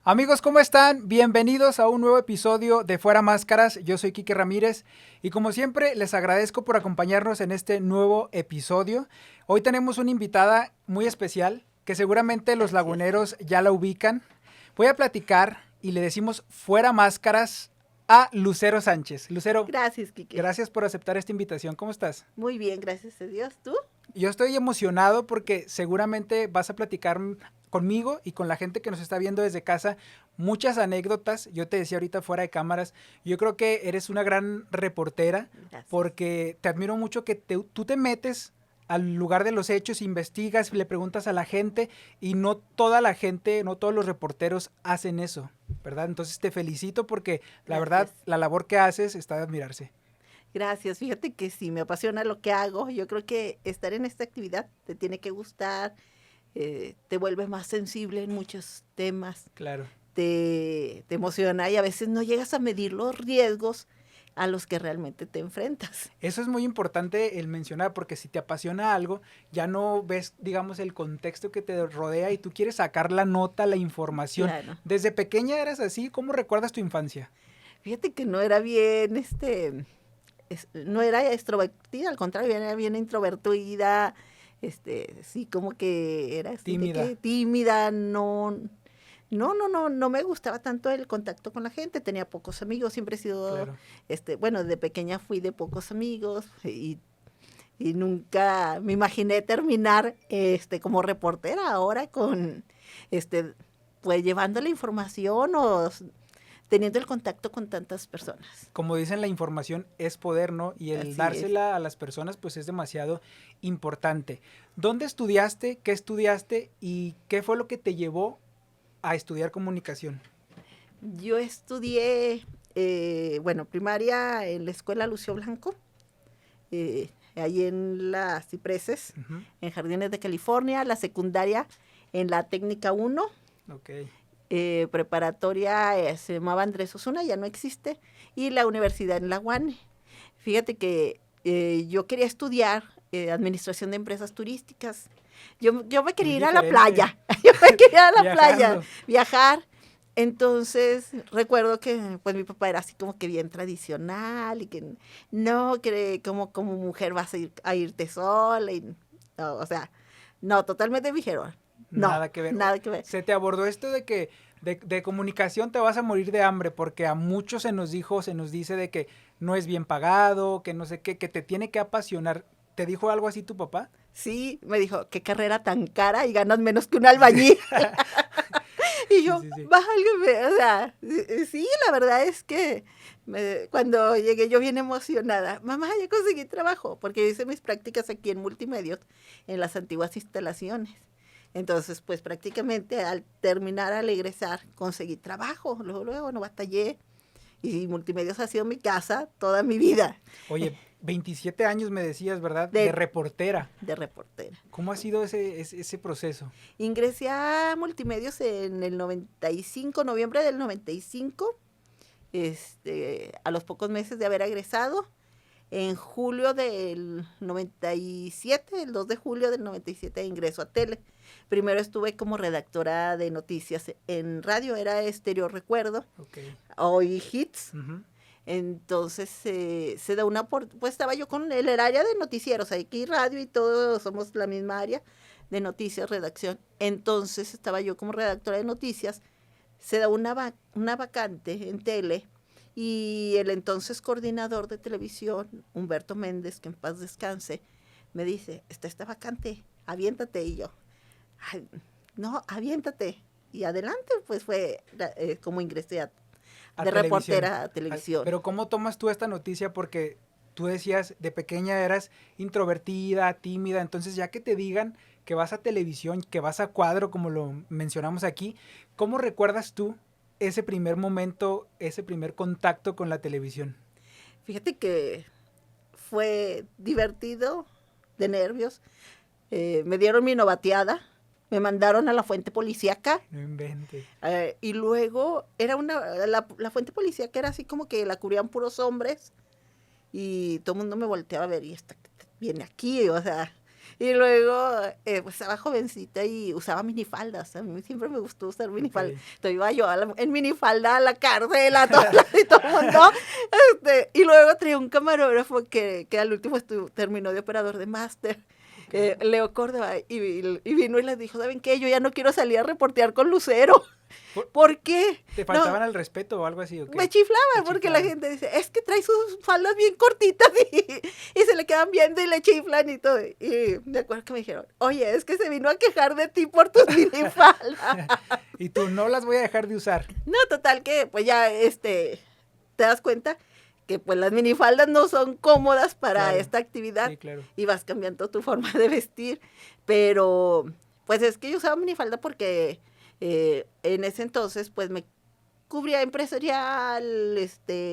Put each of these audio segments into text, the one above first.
Amigos, ¿cómo están? Bienvenidos a un nuevo episodio de Fuera Máscaras. Yo soy Quique Ramírez y como siempre les agradezco por acompañarnos en este nuevo episodio. Hoy tenemos una invitada muy especial que seguramente los laguneros ya la ubican. Voy a platicar y le decimos Fuera Máscaras a Lucero Sánchez. Lucero, gracias, Quique. Gracias por aceptar esta invitación. ¿Cómo estás? Muy bien, gracias a Dios. ¿Tú? Yo estoy emocionado porque seguramente vas a platicar conmigo y con la gente que nos está viendo desde casa muchas anécdotas. Yo te decía ahorita fuera de cámaras, yo creo que eres una gran reportera. Gracias. Porque te admiro mucho que tú te metes al lugar de los hechos, investigas, le preguntas a la gente y no toda la gente, no todos los reporteros hacen eso, ¿verdad? Entonces te felicito porque la verdad la labor que haces está de admirarse. Gracias, fíjate que sí, me apasiona lo que hago. Yo creo que estar en esta actividad te tiene que gustar, te vuelve más sensible en muchos temas. Claro. Te emociona y a veces no llegas a medir los riesgos a los que realmente te enfrentas. Eso es muy importante el mencionar, porque si te apasiona algo, ya no ves, digamos, el contexto que te rodea y tú quieres sacar la nota, la información. Claro. ¿Desde pequeña eras así? ¿Cómo recuerdas tu infancia? Fíjate que no era bien, no era extrovertida, al contrario, era bien introvertida, sí, como que era tímida, no me gustaba tanto el contacto con la gente, tenía pocos amigos, siempre he sido, claro. De pequeña fui de pocos amigos y nunca me imaginé terminar como reportera ahora con pues llevando la información o teniendo el contacto con tantas personas. Como dicen, la información es poder, ¿no? Y el dársela a las personas, pues es demasiado importante. ¿Dónde estudiaste? ¿Qué estudiaste? ¿Y qué fue lo que te llevó a estudiar comunicación? Yo estudié, primaria en la escuela Lucio Blanco, ahí en las Cipreses, en Jardines de California, la secundaria en la Técnica 1. Okay. Preparatoria se llamaba Andrés Osuna, ya no existe, y la universidad en la UANE. Fíjate que yo quería estudiar administración de empresas turísticas. Yo me quería ir a la playa, viajar. Entonces recuerdo que pues mi papá era así como que bien tradicional y que no, que como mujer vas a irte sola. Totalmente me dijeron. No, nada que ver. Se te abordó esto de que de comunicación te vas a morir de hambre, porque a muchos se nos dice de que no es bien pagado, que no sé qué, que te tiene que apasionar. ¿Te dijo algo así tu papá? Sí, me dijo, qué carrera tan cara y ganas menos que un albañil. Y yo, válgame, o sea, sí, la verdad es que cuando llegué yo bien emocionada, mamá, ya conseguí trabajo, porque yo hice mis prácticas aquí en Multimedios, en las antiguas instalaciones. Entonces, pues prácticamente al egresar, conseguí trabajo, luego no batallé, y Multimedios ha sido mi casa toda mi vida. Oye, 27 años me decías, ¿verdad? De reportera. De reportera. ¿Cómo ha sido ese proceso? Ingresé a Multimedios en el 95, noviembre del 95, a los pocos meses de haber egresado. En julio del 97, el 2 de julio del 97, ingreso a tele. Primero estuve como redactora de noticias en radio, era Estéreo Recuerdo, hoy Hits. Entonces se da pues estaba yo con el área de noticieros, aquí radio y todo, somos la misma área de noticias, redacción. Entonces estaba yo como redactora de noticias, se da una vacante en tele, y el entonces coordinador de televisión, Humberto Méndez, que en paz descanse, me dice, está esta vacante, aviéntate. Y yo, ay, no, aviéntate. Y adelante, pues fue como ingresé de reportera a televisión. Pero ¿cómo tomas tú esta noticia? Porque tú decías, de pequeña eras introvertida, tímida, entonces ya que te digan que vas a televisión, que vas a cuadro, como lo mencionamos aquí, ¿cómo recuerdas tú ese primer momento, ese primer contacto con la televisión? Fíjate que fue divertido, de nervios. Me dieron mi novateada, me mandaron a la fuente policíaca. No inventes. Y luego era la fuente policíaca era así como que la cubrían puros hombres y todo el mundo me volteaba a ver, y esta viene aquí, o sea, Y luego, pues estaba jovencita y usaba minifaldas. A mí siempre me gustó usar minifaldas. Ok. Entonces iba yo en minifalda a la cárcel, a todos lados y todo el mundo. Y luego traía un camarógrafo que al último terminó de operador de máster. Ok. Leo Córdoba, y vino y les dijo, ¿saben qué? Yo ya no quiero salir a reportear con Lucero. Por- ¿Por qué? ¿Te No, faltaban al respeto o algo así? ¿O qué? me chiflaban Te porque la chiflaban. gente dice, es que trae sus faldas bien cortitas y se le quedan viendo y le chiflan y todo. Y me acuerdo que me dijeron, oye, es que se vino a quejar de ti por tus minifaldas. Y tú, no las voy a dejar de usar. No, total que pues ya te das cuenta que pues las minifaldas no son cómodas para Claro. esta actividad Sí, claro. y vas cambiando tu forma de vestir. Pero pues es que yo usaba minifalda porque en ese entonces pues me cubría empresarial,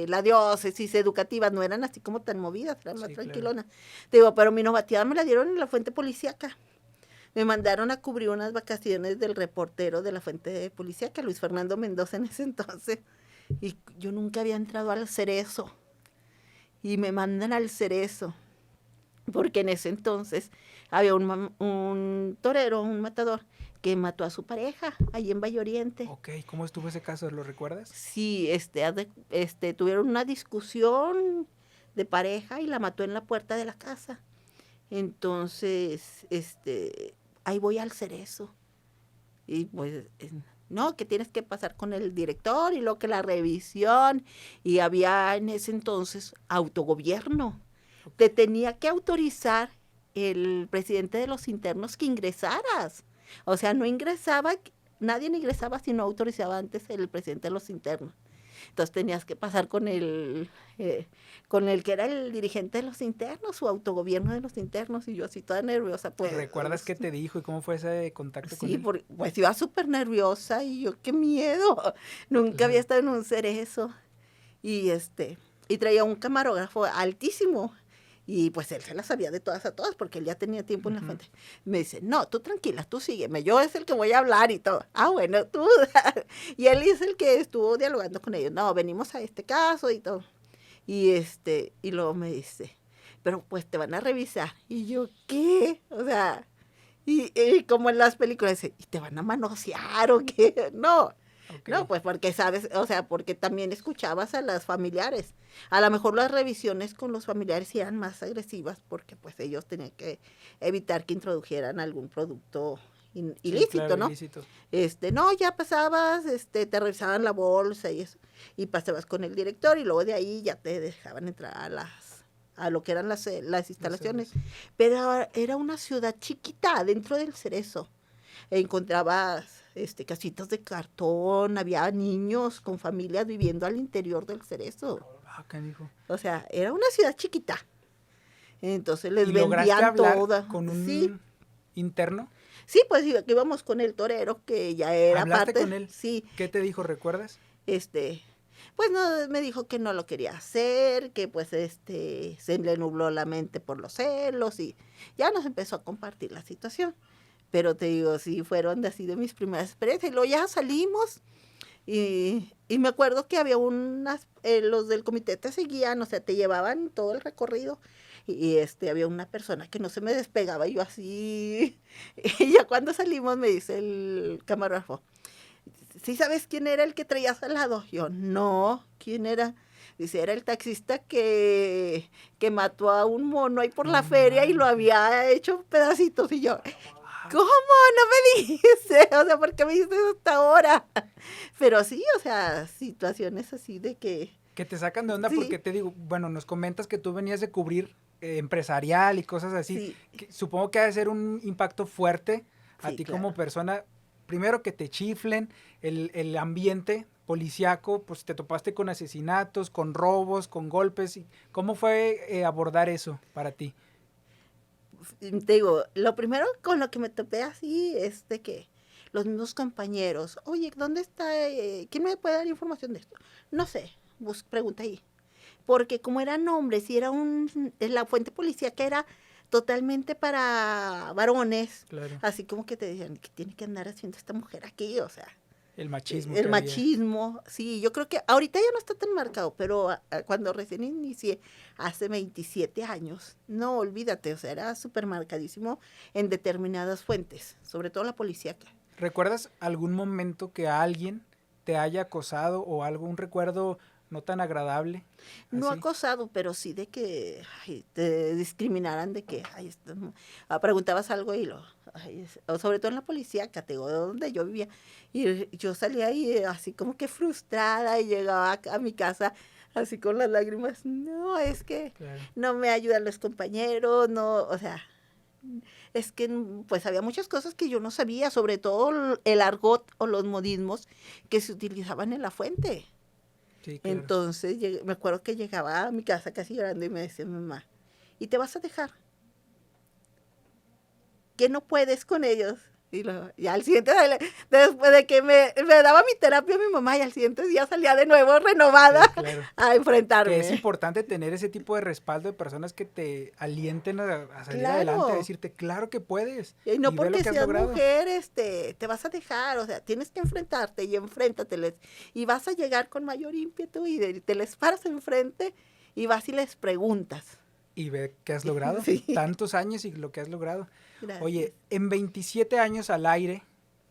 la diócesis, educativas, no eran así como tan movidas, eran más Sí, claro. tranquilonas. Te digo, pero mi novateada me la dieron en la fuente policíaca. Me mandaron a cubrir unas vacaciones del reportero de la fuente policíaca, Luis Fernando Mendoza en ese entonces. Y yo nunca había entrado al Cerezo. Y me mandan al Cerezo. Porque en ese entonces había un torero, un matador, que mató a su pareja allí en Valle Oriente. Ok, ¿cómo estuvo ese caso? ¿Lo recuerdas? Sí, tuvieron una discusión de pareja y la mató en la puerta de la casa. Entonces, ahí voy al Cerezo. Y pues, no, que tienes que pasar con el director y luego que la revisión. Y había en ese entonces autogobierno. Te tenía que autorizar el presidente de los internos que ingresaras. O sea, no ingresaba, nadie ingresaba si no autorizaba antes el presidente de los internos. Entonces tenías que pasar con el que era el dirigente de los internos, su autogobierno de los internos, y yo así toda nerviosa. Pues, ¿Recuerdas qué te dijo y cómo fue ese contacto con sí, él? pues iba súper nerviosa y yo, qué miedo. Nunca Claro. había estado en un Cerezo. Y y traía un camarógrafo altísimo. Y pues él se las sabía de todas a todas porque él ya tenía tiempo en la fuente. Me dice, no, tú tranquila, tú sígueme, yo es el que voy a hablar y todo. Ah, bueno, tú. Y él es el que estuvo dialogando con ellos. No, venimos a este caso y todo. Y luego me dice, pero pues te van a revisar. Y yo, ¿qué? O sea, y como en las películas, dice, ¿y te van a manosear o qué? No. Ok. No, pues porque sabes, o sea, porque también escuchabas a las familiares. A lo mejor las revisiones con los familiares eran más agresivas porque pues ellos tenían que evitar que introdujeran algún producto Sí, ilícito, claro, ¿no? ilícito. No, ya pasabas, te revisaban la bolsa y pasabas con el director y luego de ahí ya te dejaban entrar a lo que eran las instalaciones. Eso es. Pero era una ciudad chiquita dentro del Cerezo. Encontrabas casitas de cartón, había niños con familias viviendo al interior del Cerezo. Ah, canijo. O sea, era una ciudad chiquita. Entonces les ¿Y lograste vendían hablar toda. con Sí, un interno? sí, pues íbamos con el torero, que ya era ¿Hablaste parte. con él? Sí, ¿Qué te dijo, recuerdas? pues no, me dijo que no lo quería hacer, que pues se le nubló la mente por los celos y ya nos empezó a compartir la situación. Pero te digo, sí, fueron así de mis primeras experiencias. Y luego ya salimos y me acuerdo que había los del comité te seguían, o sea, te llevaban todo el recorrido. Y había una persona que no se me despegaba, y yo así. Y ya cuando salimos me dice el camarógrafo, ¿sí sabes quién era el que traías al lado? Yo, no, ¿quién era? Dice, era el taxista que mató a un mono ahí por la No feria y lo manches. había hecho pedacitos. Y yo, Ah, ¿cómo? No me dices. O sea, ¿por qué me dices hasta ahora? Pero sí, o sea, situaciones así de que... que te sacan de onda Sí. porque te digo, bueno, nos comentas que tú venías de cubrir empresarial y cosas así. Sí. Que supongo que ha de ser un impacto fuerte a Sí, ti claro. como persona. Primero que te chiflen, el ambiente policiaco, pues te topaste con asesinatos, con robos, con golpes. ¿Cómo fue abordar eso para ti? Te digo, lo primero con lo que me topé así es de que los mismos compañeros, oye, ¿dónde está? ¿Quién me puede dar información de esto? No sé, pregunta ahí. Porque como eran hombres y era la fuente policíaca era totalmente para varones, Claro. así como que te decían, ¿qué tiene que andar haciendo esta mujer aquí? O sea, El machismo el que había. machismo, sí, yo creo que ahorita ya no está tan marcado, pero cuando recién inicié, hace 27 años, no, olvídate, o sea, era súper marcadísimo en determinadas fuentes, sobre todo la policíaca. ¿Recuerdas algún momento que alguien te haya acosado o algún recuerdo no tan agradable? No Así. acosado, pero sí de que ay, te discriminaran, de que ay, preguntabas algo y ay, o sobre todo en la policía, categoría donde yo vivía, y yo salía ahí así como que frustrada y llegaba a mi casa así con las lágrimas, no, es que Claro. no me ayudan los compañeros, no, o sea, es que pues había muchas cosas que yo no sabía, sobre todo el argot o los modismos que se utilizaban en la fuente. Sí, claro. Entonces me acuerdo que llegaba a mi casa casi llorando y me decía mi mamá, ¿y te vas a dejar? ¿Que no puedes con ellos? Y al siguiente, después de que me daba mi terapia mi mamá, y al siguiente día salía de nuevo renovada Sí, claro. a Que es enfrentarme. importante tener ese tipo de respaldo de personas que te alienten a salir adelante, a Claro. decirte, claro que puedes, Y no y ve lo porque que has seas logrado. mujer, te vas a dejar, o sea, tienes que enfrentarte y enfréntateles. Y vas a llegar con mayor ímpetu y te les paras enfrente y vas y les preguntas. Y ve qué has logrado. Sí, Tantos años y lo que has logrado. gracias. Oye, en 27 años al aire,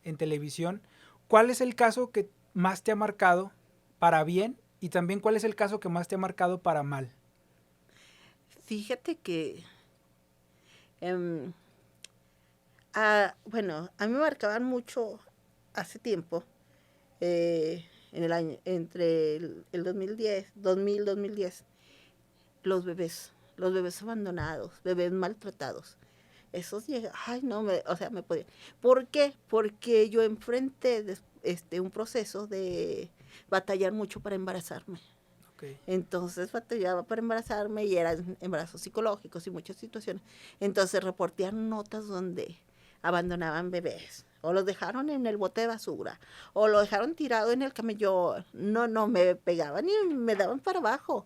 en televisión, ¿cuál es el caso que más te ha marcado para bien? Y también, ¿cuál es el caso que más te ha marcado para mal? Fíjate que, em, bueno, a mí me marcaban mucho hace tiempo, en el año, entre el 2010, 2010, los bebés abandonados, bebés maltratados. Esos llegan, ay no, o sea, me podía. ¿Por qué? Porque yo enfrenté un proceso de batallar mucho para embarazarme. Ok. Entonces batallaba para embarazarme y eran embarazos psicológicos y muchas situaciones. Entonces reportearon notas donde abandonaban bebés o los dejaron en el bote de basura o lo dejaron tirado en el camellón. No, no, me pegaban y me daban para abajo.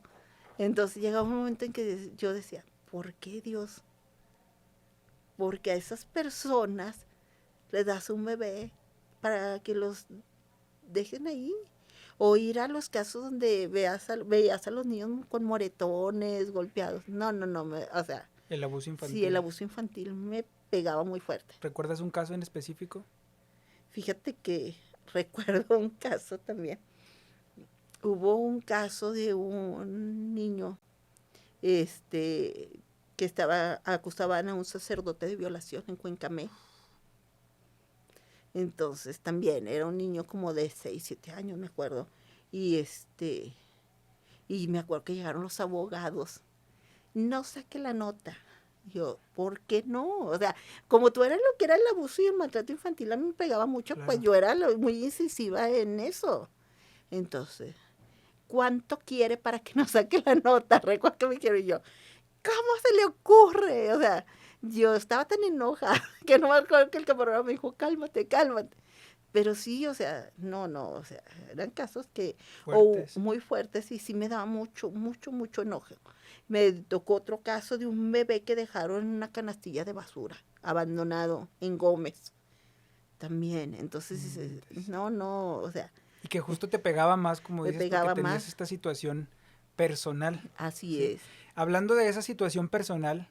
Entonces llegaba un momento en que yo decía, ¿por qué Dios? Porque a esas personas les das un bebé para que los dejen ahí. O ir a los casos donde veías a los niños con moretones, golpeados. No, no, no. O sea, El abuso sí, el infantil. abuso infantil me pegaba muy fuerte. ¿Recuerdas un caso en específico? Fíjate que recuerdo un caso también. Hubo un caso de un niño que acusaban a un sacerdote de violación en Cuencamé. Entonces también era un niño como de 6 7 años, me acuerdo. Y y me acuerdo que llegaron los abogados. No saque la nota. Yo, ¿por qué no? O sea, como tú eras lo que era el abuso y el maltrato infantil, a mí me pegaba mucho, pues Claro. yo era muy incisiva en eso. Entonces, ¿cuánto quiere para que no saque la nota? Recuerdo que me dijeron yo, ¿cómo se le ocurre? O sea, yo estaba tan enojada que no me acuerdo que el camarógrafo me dijo, cálmate, cálmate. Pero sí, o sea, no, no, o sea, eran casos Fuertes. muy fuertes y sí me daba mucho, mucho, mucho enojo. Me tocó otro caso de un bebé que dejaron en una canastilla de basura, abandonado en Gómez, también. Entonces, Inventes. no, no, o sea, Y que justo te pegaba más, como me dices, porque pegaba tenías más, esta situación personal. así ¿Sí? es. Hablando de esa situación personal,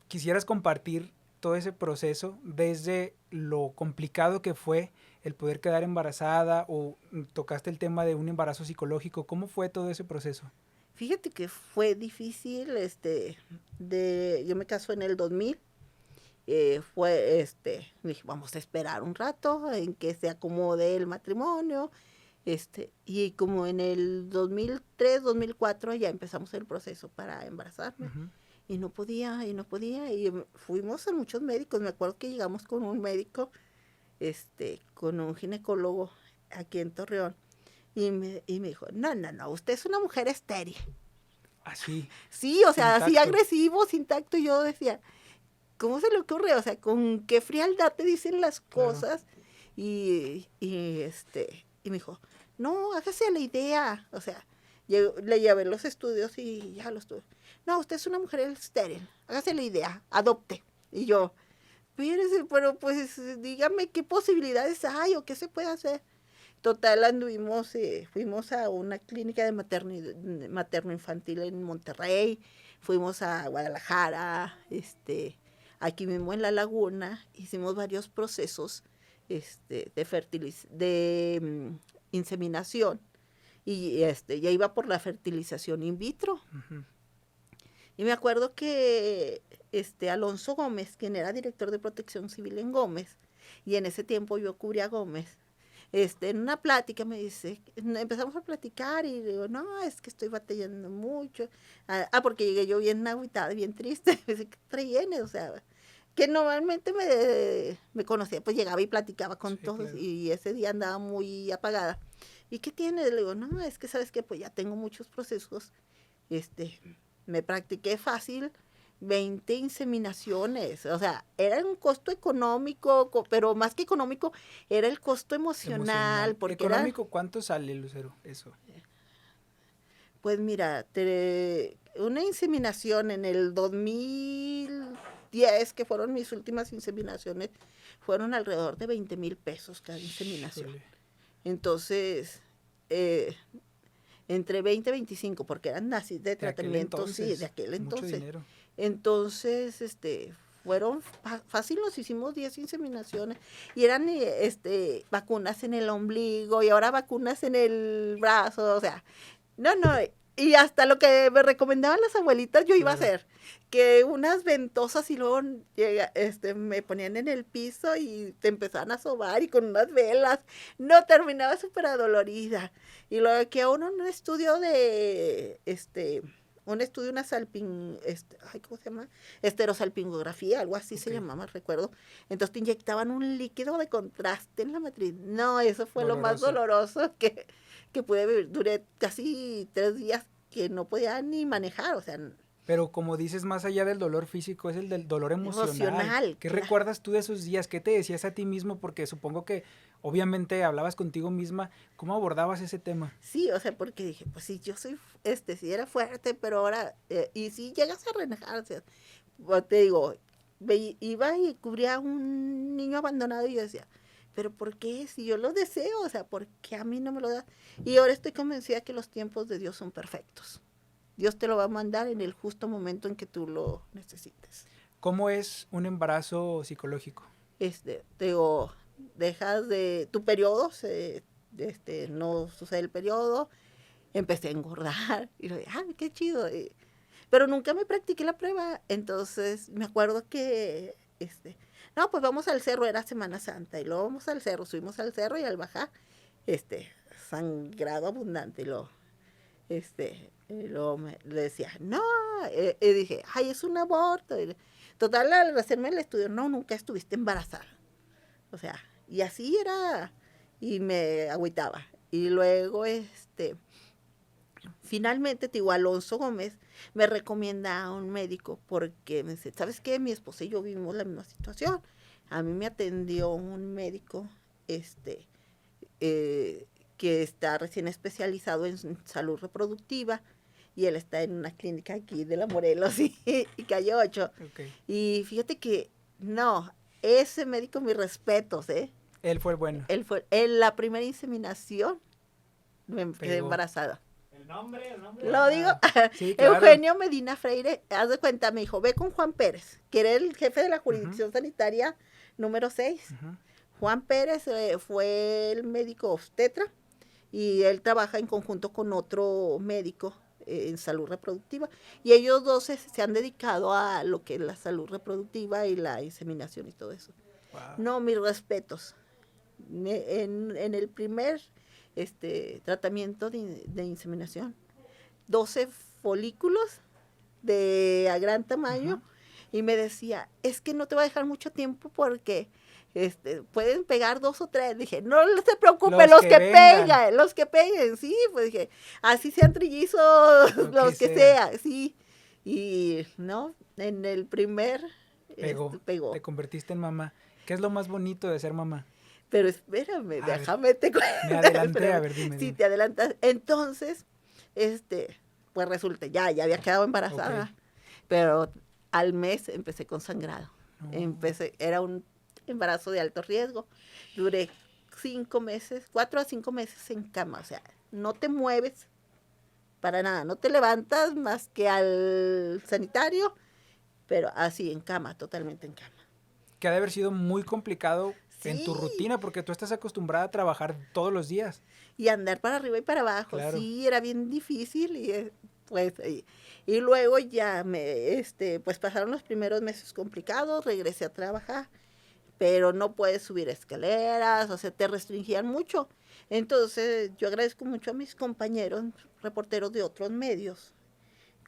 quisieras compartir todo ese proceso desde lo complicado que fue el poder quedar embarazada o tocaste el tema de un embarazo psicológico. ¿Cómo fue todo ese proceso? Fíjate que fue difícil, yo me caso en el 2000, dije, vamos a esperar un rato en que se acomode el matrimonio, y como en el 2003, 2004 ya empezamos el proceso para embarazarme. Ujú. Y no podía, y fuimos a muchos médicos, me acuerdo que llegamos con un médico, con un ginecólogo aquí en Torreón, y me dijo, no, no, no, usted es una mujer estéril. Así, Sí, o sea, así intacto. agresivo, sin tacto, y yo decía, ¿cómo se le ocurre? O sea, con qué frialdad te dicen las Claro. cosas. Y me dijo, no, hágase a la idea. O sea, le llevé los estudios y ya los tuve. No, usted es una mujer estéril, hágase la idea, adopte. Y yo, espérese, pero pues dígame qué posibilidades hay o qué se puede hacer. Total, anduvimos, fuimos a una clínica de materno-infantil en Monterrey, fuimos a Guadalajara, aquí mismo en La Laguna, hicimos varios procesos de inseminación y ya iba por la fertilización in vitro. Ujú. Y me acuerdo que Alonso Gómez, quien era director de Protección Civil en Gómez, y en ese tiempo yo cubría a Gómez, en una plática me dice, empezamos a platicar y le digo, no, es que estoy batallando mucho. Porque llegué yo bien agüitada, bien triste. Me dice, ¿qué traes? O sea, que normalmente me conocía, pues llegaba y platicaba con Sí, todos claro. y ese día andaba muy apagada. ¿Y qué tienes? Le digo, no, es que sabes que pues ya tengo muchos procesos. Me practiqué fácil 20 inseminaciones, o sea, era un costo económico, pero más que económico, era el costo emocional, Emocional. porque era, Económico, ¿cuánto sale, Lucero? Eso. pues mira, una inseminación en el 2010, que fueron mis últimas inseminaciones, fueron alrededor de 20,000 pesos cada inseminación. Híjole, Entonces, eh, entre 20 y 25, porque eran así de de aquel tratamiento, sí, de entonces, aquel mucho entonces. dinero. Entonces, fueron fácil, nos hicimos 10 inseminaciones y eran vacunas en el ombligo y ahora vacunas en el brazo, o sea, no, no, y hasta lo que me recomendaban las abuelitas yo iba a Claro. hacer, que unas ventosas y luego me ponían en el piso y te empezaban a sobar y con unas velas, no, terminaba súper adolorida. Y luego que uno un estudio una ay, ¿cómo se llama? Esterosalpingografía, algo así se Ok. llamaba, recuerdo. Entonces te inyectaban un líquido de contraste en la matriz. No, eso fue lo más Doloroso. doloroso que pude vivir. Duré casi 3 días que no podía ni manejar, o sea, Pero como dices, más allá del dolor físico, es el del dolor emocional. emocional, ¿Qué claro. recuerdas tú de esos días? ¿Qué te decías a ti mismo? Porque supongo que obviamente hablabas contigo misma. ¿Cómo abordabas ese tema? Sí, o sea, porque dije, pues sí, yo soy, sí era fuerte, pero ahora, y si llegas a renegarse, pues, te digo, iba y cubría a un niño abandonado y yo decía, pero ¿por qué? Si yo lo deseo, o sea, ¿por qué a mí no me lo da? Y ahora estoy convencida que los tiempos de Dios son perfectos. Dios te lo va a mandar en el justo momento en que tú lo necesites. ¿Cómo es un embarazo psicológico? Te digo, tu periodo, no sucede el periodo, empecé a engordar y lo dije, ¡ay, qué chido! Pero nunca me practiqué la prueba, entonces me acuerdo que, no, pues vamos al cerro, era Semana Santa, y luego vamos al cerro, subimos al cerro y al bajar, sangrado abundante, y luego le decía, no, y dije, ay, es un aborto. Y total, al hacerme el estudio, no, nunca estuviste embarazada. O sea, y así era, y me agüitaba. Y luego, finalmente, digo, Alonso Gómez me recomienda a un médico porque me dice, ¿sabes qué? Mi esposa y yo vivimos la misma situación. A mí me atendió un médico, que está recién especializado en salud reproductiva y él está en una clínica aquí de la Morelos y calle 8. Ok. Y fíjate que, no, ese médico, mis respetos, ¿eh? Él fue el bueno. Él fue, en la primera inseminación me quedé Pegó. embarazada. El nombre. Lo digo, Sí, claro. Eugenio Medina Freire, haz de cuenta, me dijo, ve con Juan Pérez, que era el jefe de la jurisdicción sanitaria número 6. Ujú. Juan Pérez fue el médico obstetra y él trabaja en conjunto con otro médico en salud reproductiva y ellos dos se han dedicado a lo que es la salud reproductiva y la inseminación y todo eso. Wow. No, mis respetos. En el primer tratamiento de inseminación, 12 folículos de a gran tamaño. Ujú. Y me decía, es que no te va a dejar mucho tiempo porque pueden pegar 2 o 3. Dije, no se preocupe, Los que vengan. pegan, los que peguen, sí, pues dije, así sean trillizos, los que sea, sí. Y no, en el primer Pegó. pegó. Te convertiste en mamá. ¿Qué es lo más bonito de ser mamá? Pero espérame, A ver, déjame te cuento. Me adelanté, Espérame. a ver, dime. Sí, dime. te adelantas. Entonces, pues resulta, ya había quedado embarazada. Ok. Pero al mes empecé con sangrado. No. Era un embarazo de alto riesgo. Duré 5 meses, 4 a 5 meses en cama, o sea, no te mueves para nada, no te levantas más que al sanitario, pero así en cama, totalmente en cama. Que ha de haber sido muy complicado en tu Sí, rutina porque tú estás acostumbrada a trabajar todos los días. y andar para arriba y para abajo, Claro. sí, era bien difícil pues, y luego ya pues pasaron los primeros meses complicados, regresé a trabajar, pero no puedes subir escaleras, o sea, te restringían mucho. Entonces, yo agradezco mucho a mis compañeros reporteros de otros medios.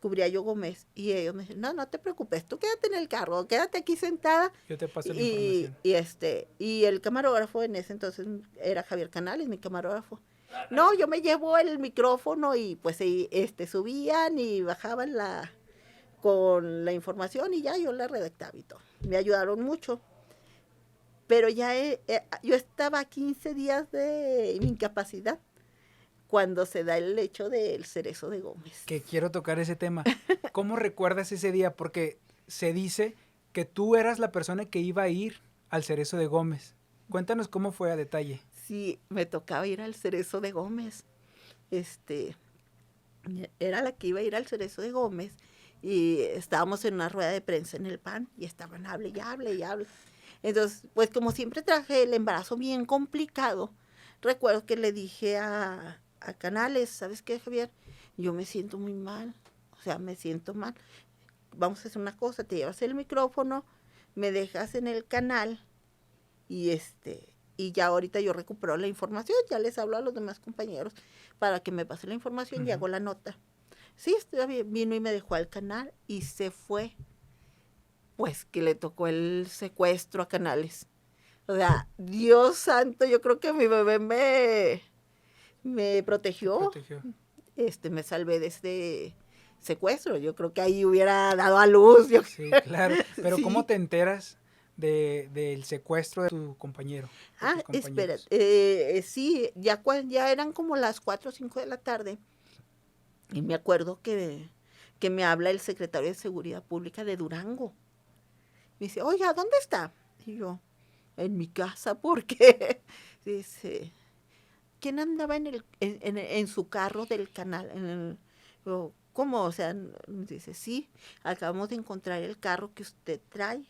Cubría yo Gómez y ellos me dicen, no, no te preocupes, tú quédate en el carro, quédate aquí sentada. Yo te paso la Y, información. y, y el camarógrafo en ese entonces era Javier Canales, mi camarógrafo. No, yo me llevo el micrófono y pues subían y bajaban con la información y ya yo la redactaba y todo. Me ayudaron mucho. Pero ya yo estaba a 15 días de mi incapacidad cuando se da el hecho del Cerezo de Gómez. Que quiero tocar ese tema. ¿Cómo recuerdas ese día? Porque se dice que tú eras la persona que iba a ir al Cerezo de Gómez. Cuéntanos cómo fue a detalle. Sí, me tocaba ir al Cerezo de Gómez. Era la que iba a ir al Cerezo de Gómez y estábamos en una rueda de prensa en el PAN y estaban hable y hable y hable. Entonces, pues como siempre traje el embarazo bien complicado, recuerdo que le dije a Canales, ¿sabes qué, Javier? Yo me siento muy mal, o sea, me siento mal. Vamos a hacer una cosa, te llevas el micrófono, me dejas en el canal y y ya ahorita yo recupero la información, ya les hablo a los demás compañeros para que me pasen la información y hago la nota. Sí, está bien, vino y me dejó al canal y se fue. Pues que le tocó el secuestro a Canales. O sea, Dios santo, yo creo que mi bebé me protegió. Me salvé de este secuestro. Yo creo que ahí hubiera dado a luz. Sí, claro. Pero sí. ¿cómo te enteras del secuestro de tu compañero? Espera. Sí, ya eran como las 4 o 5 de la tarde. Y me acuerdo que me habla el secretario de Seguridad Pública de Durango. Me dice, oiga, ¿dónde está? Y yo, en mi casa, porque dice, ¿quién andaba en su carro del canal? ¿Cómo? O sea, dice, sí, acabamos de encontrar el carro que usted trae.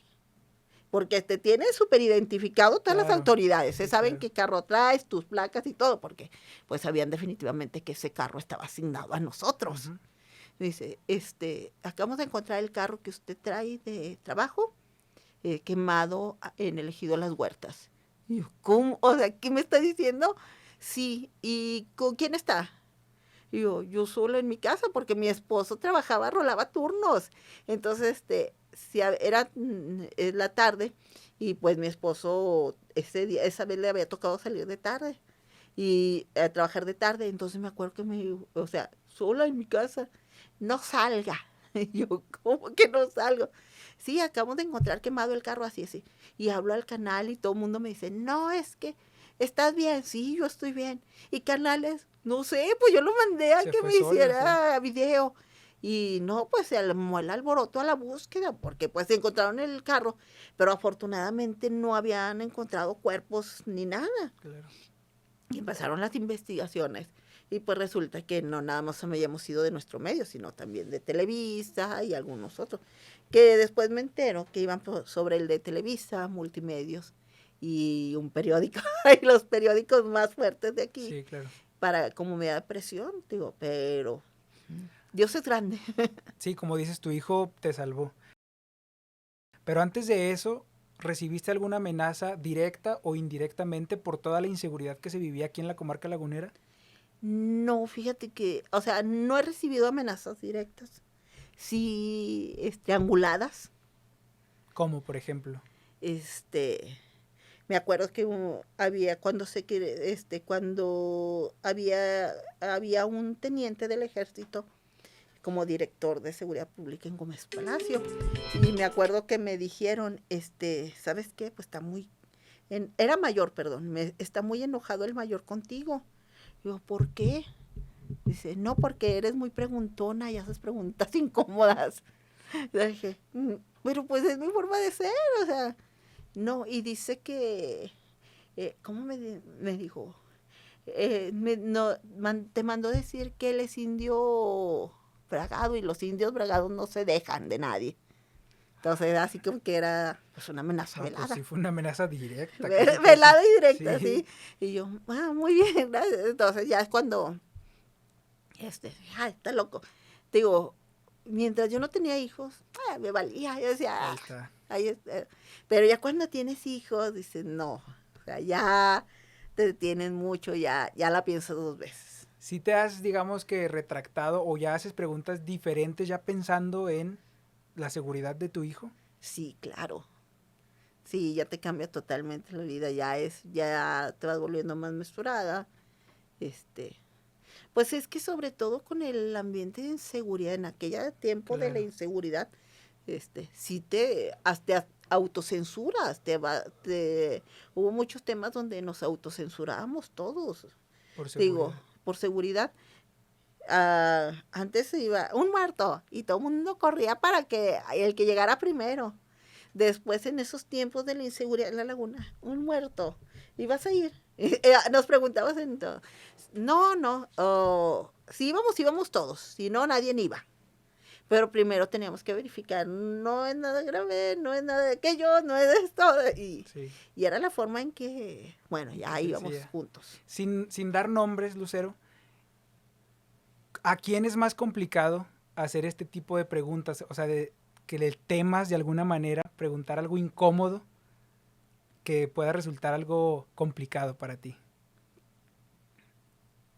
Porque te tiene súper identificado todas las autoridades. Se saben qué carro traes, tus placas y todo, porque pues sabían definitivamente que ese carro estaba asignado a nosotros. Uh-huh. Dice, acabamos de encontrar el carro que usted trae de trabajo, quemado en el ejido Las Huertas. Y yo, ¿cómo? O sea, ¿qué me está diciendo? Sí, ¿y con quién está? Y yo solo en mi casa, porque mi esposo trabajaba, rolaba turnos. Entonces, si era la tarde, y pues mi esposo esa vez le había tocado salir de tarde y trabajar de tarde. Entonces me acuerdo que o sea, sola en mi casa, no salga. Y yo, ¿cómo que no salgo? Sí, acabamos de encontrar quemado el carro así. Y hablo al canal y todo el mundo me dice, no, es que ¿estás bien? Sí, yo estoy bien. ¿Y Canales? No sé, pues yo lo mandé a que me hiciera video. Y no, pues se armó el alboroto a la búsqueda, porque pues encontraron el carro, pero afortunadamente no habían encontrado cuerpos ni nada. Claro. Y empezaron las investigaciones. Y pues resulta que no nada más habíamos sido de nuestro medio, sino también de Televisa y algunos otros. Que después me entero que iban sobre el de Televisa, Multimedios y un periódico, y los periódicos más fuertes de aquí. Sí, claro. Como me da presión, digo, pero Dios es grande. Sí, como dices, tu hijo te salvó. Pero antes de eso, ¿recibiste alguna amenaza directa o indirectamente por toda la inseguridad que se vivía aquí en la comarca lagunera? No, fíjate que, o sea, no he recibido amenazas directas. Sí, anguladas. ¿Cómo, por ejemplo? Me acuerdo que había cuando había un teniente del ejército como director de seguridad pública en Gómez Palacio, y me acuerdo que me dijeron, ¿sabes qué? Pues era mayor, perdón, está muy enojado el mayor contigo. Digo, ¿por qué? Dice, no, porque eres muy preguntona y haces preguntas incómodas. Le dije, pero pues es mi forma de ser, o sea, no, y dice que, ¿cómo me dijo? Te mandó decir que él es indio bragado y los indios bragados no se dejan de nadie. Entonces, así como que era pues, una amenaza No, velada. pues sí fue una amenaza directa. Velada y directa, Sí. sí. Y yo, muy bien, gracias. Entonces ya es cuando, está loco. Digo, mientras yo no tenía hijos, me valía. Yo decía, Ahí está. ahí está. Pero ya cuando tienes hijos, dices, no, o sea, ya te detienen mucho, ya la pienso 2 veces. ¿Sí te has, digamos que retractado o ya haces preguntas diferentes ya pensando en la seguridad de tu hijo? Sí, claro. Sí, ya te cambia totalmente la vida, ya te vas volviendo más mesurada. Pues es que sobre todo con el ambiente de inseguridad, en aquel tiempo de la Claro, inseguridad, sí hasta autocensuras, hubo muchos temas donde nos autocensurábamos todos, por digo, seguridad. por seguridad. Antes se iba un muerto y todo el mundo corría para que el que llegara primero. Después, en esos tiempos de la inseguridad en la laguna, un muerto, ¿ibas a ir? Nos preguntabas en todo. No, si íbamos todos, si no, nadie iba. Pero primero teníamos que verificar, no es nada grave, no es nada de aquello, no es esto. Sí. Y era la forma en que, bueno, ¿Y ya qué te íbamos decía? juntos. Sin dar nombres, Lucero, ¿a quién es más complicado hacer este tipo de preguntas? O sea, de que le temas de alguna manera, preguntar algo incómodo que pueda resultar algo complicado para ti.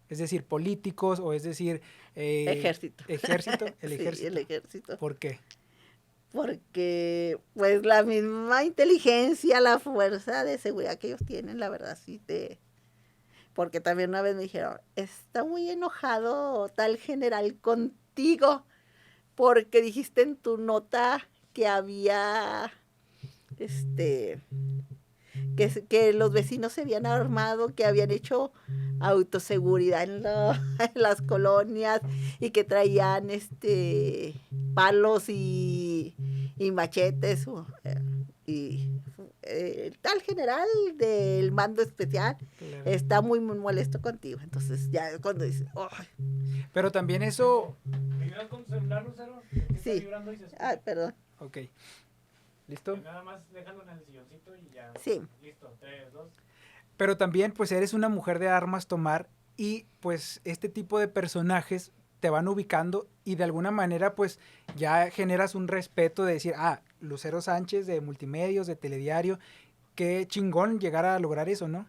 Es decir, políticos o es decir, Ejército. ejército, el Sí, el ejército. ejército. ¿Por qué? Porque pues la misma inteligencia, la fuerza de seguridad que ellos tienen, la verdad sí porque también una vez me dijeron, está muy enojado tal general contigo porque dijiste en tu nota que había este que los vecinos se habían armado, que habían hecho autoseguridad en las colonias y que traían palos y machetes y el tal general del mando especial Claro. está muy molesto contigo. Entonces ya cuando dice, oh, Pero también eso... ¿Me ayudas con tu celular, Lucero? Está sí, vibrando y se escucha. perdón, Ok. ¿Listo? Nada más déjalo en el silloncito y ya. sí. Listo, 3, 2. Pero también pues eres una mujer de armas tomar y pues este tipo de personajes te van ubicando y de alguna manera pues ya generas un respeto de decir, Lucero Sánchez de Multimedios, de Telediario, qué chingón llegar a lograr eso, ¿no?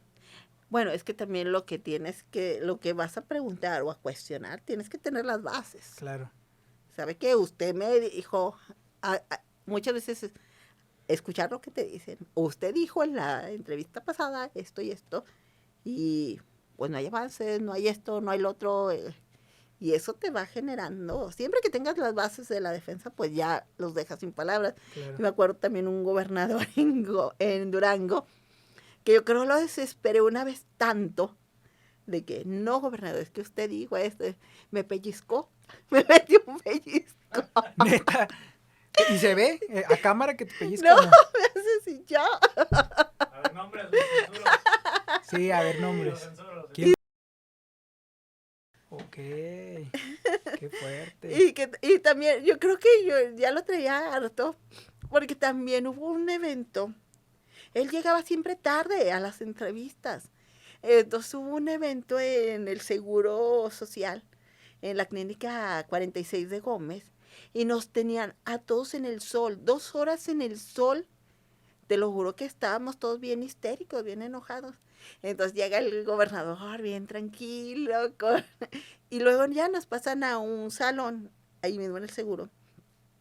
Bueno, es que también lo que vas a preguntar o a cuestionar, tienes que tener las bases. Claro. ¿Sabe qué? Usted me dijo, muchas veces escuchar lo que te dicen. Usted dijo en la entrevista pasada esto y esto, y pues no hay avances, no hay esto, no hay lo otro, y eso te va generando. Siempre que tengas las bases de la defensa, pues ya los dejas sin palabras. Claro. Y me acuerdo también un gobernador en Durango, que yo creo lo desesperé una vez tanto, de que no, gobernador, es que usted dijo esto, me pellizcó, me metió un pellizco. Neta. ¿Y se ve a cámara que te pellizca No, o no? me hace así, ya. A ver, nombres, los censuro. Sí, a ver Los nombres. censuro, los ¿Quién? Ok. Qué fuerte. Y también, yo creo que yo ya lo traía harto, porque también hubo un evento. Él llegaba siempre tarde a las entrevistas. Entonces hubo un evento en el Seguro Social, en la clínica 46 de Gómez, y nos tenían a todos en el sol, 2 horas en el sol. Te lo juro que estábamos todos bien histéricos, bien enojados. Entonces llega el gobernador bien tranquilo, y luego ya nos pasan a un salón, ahí mismo en el seguro.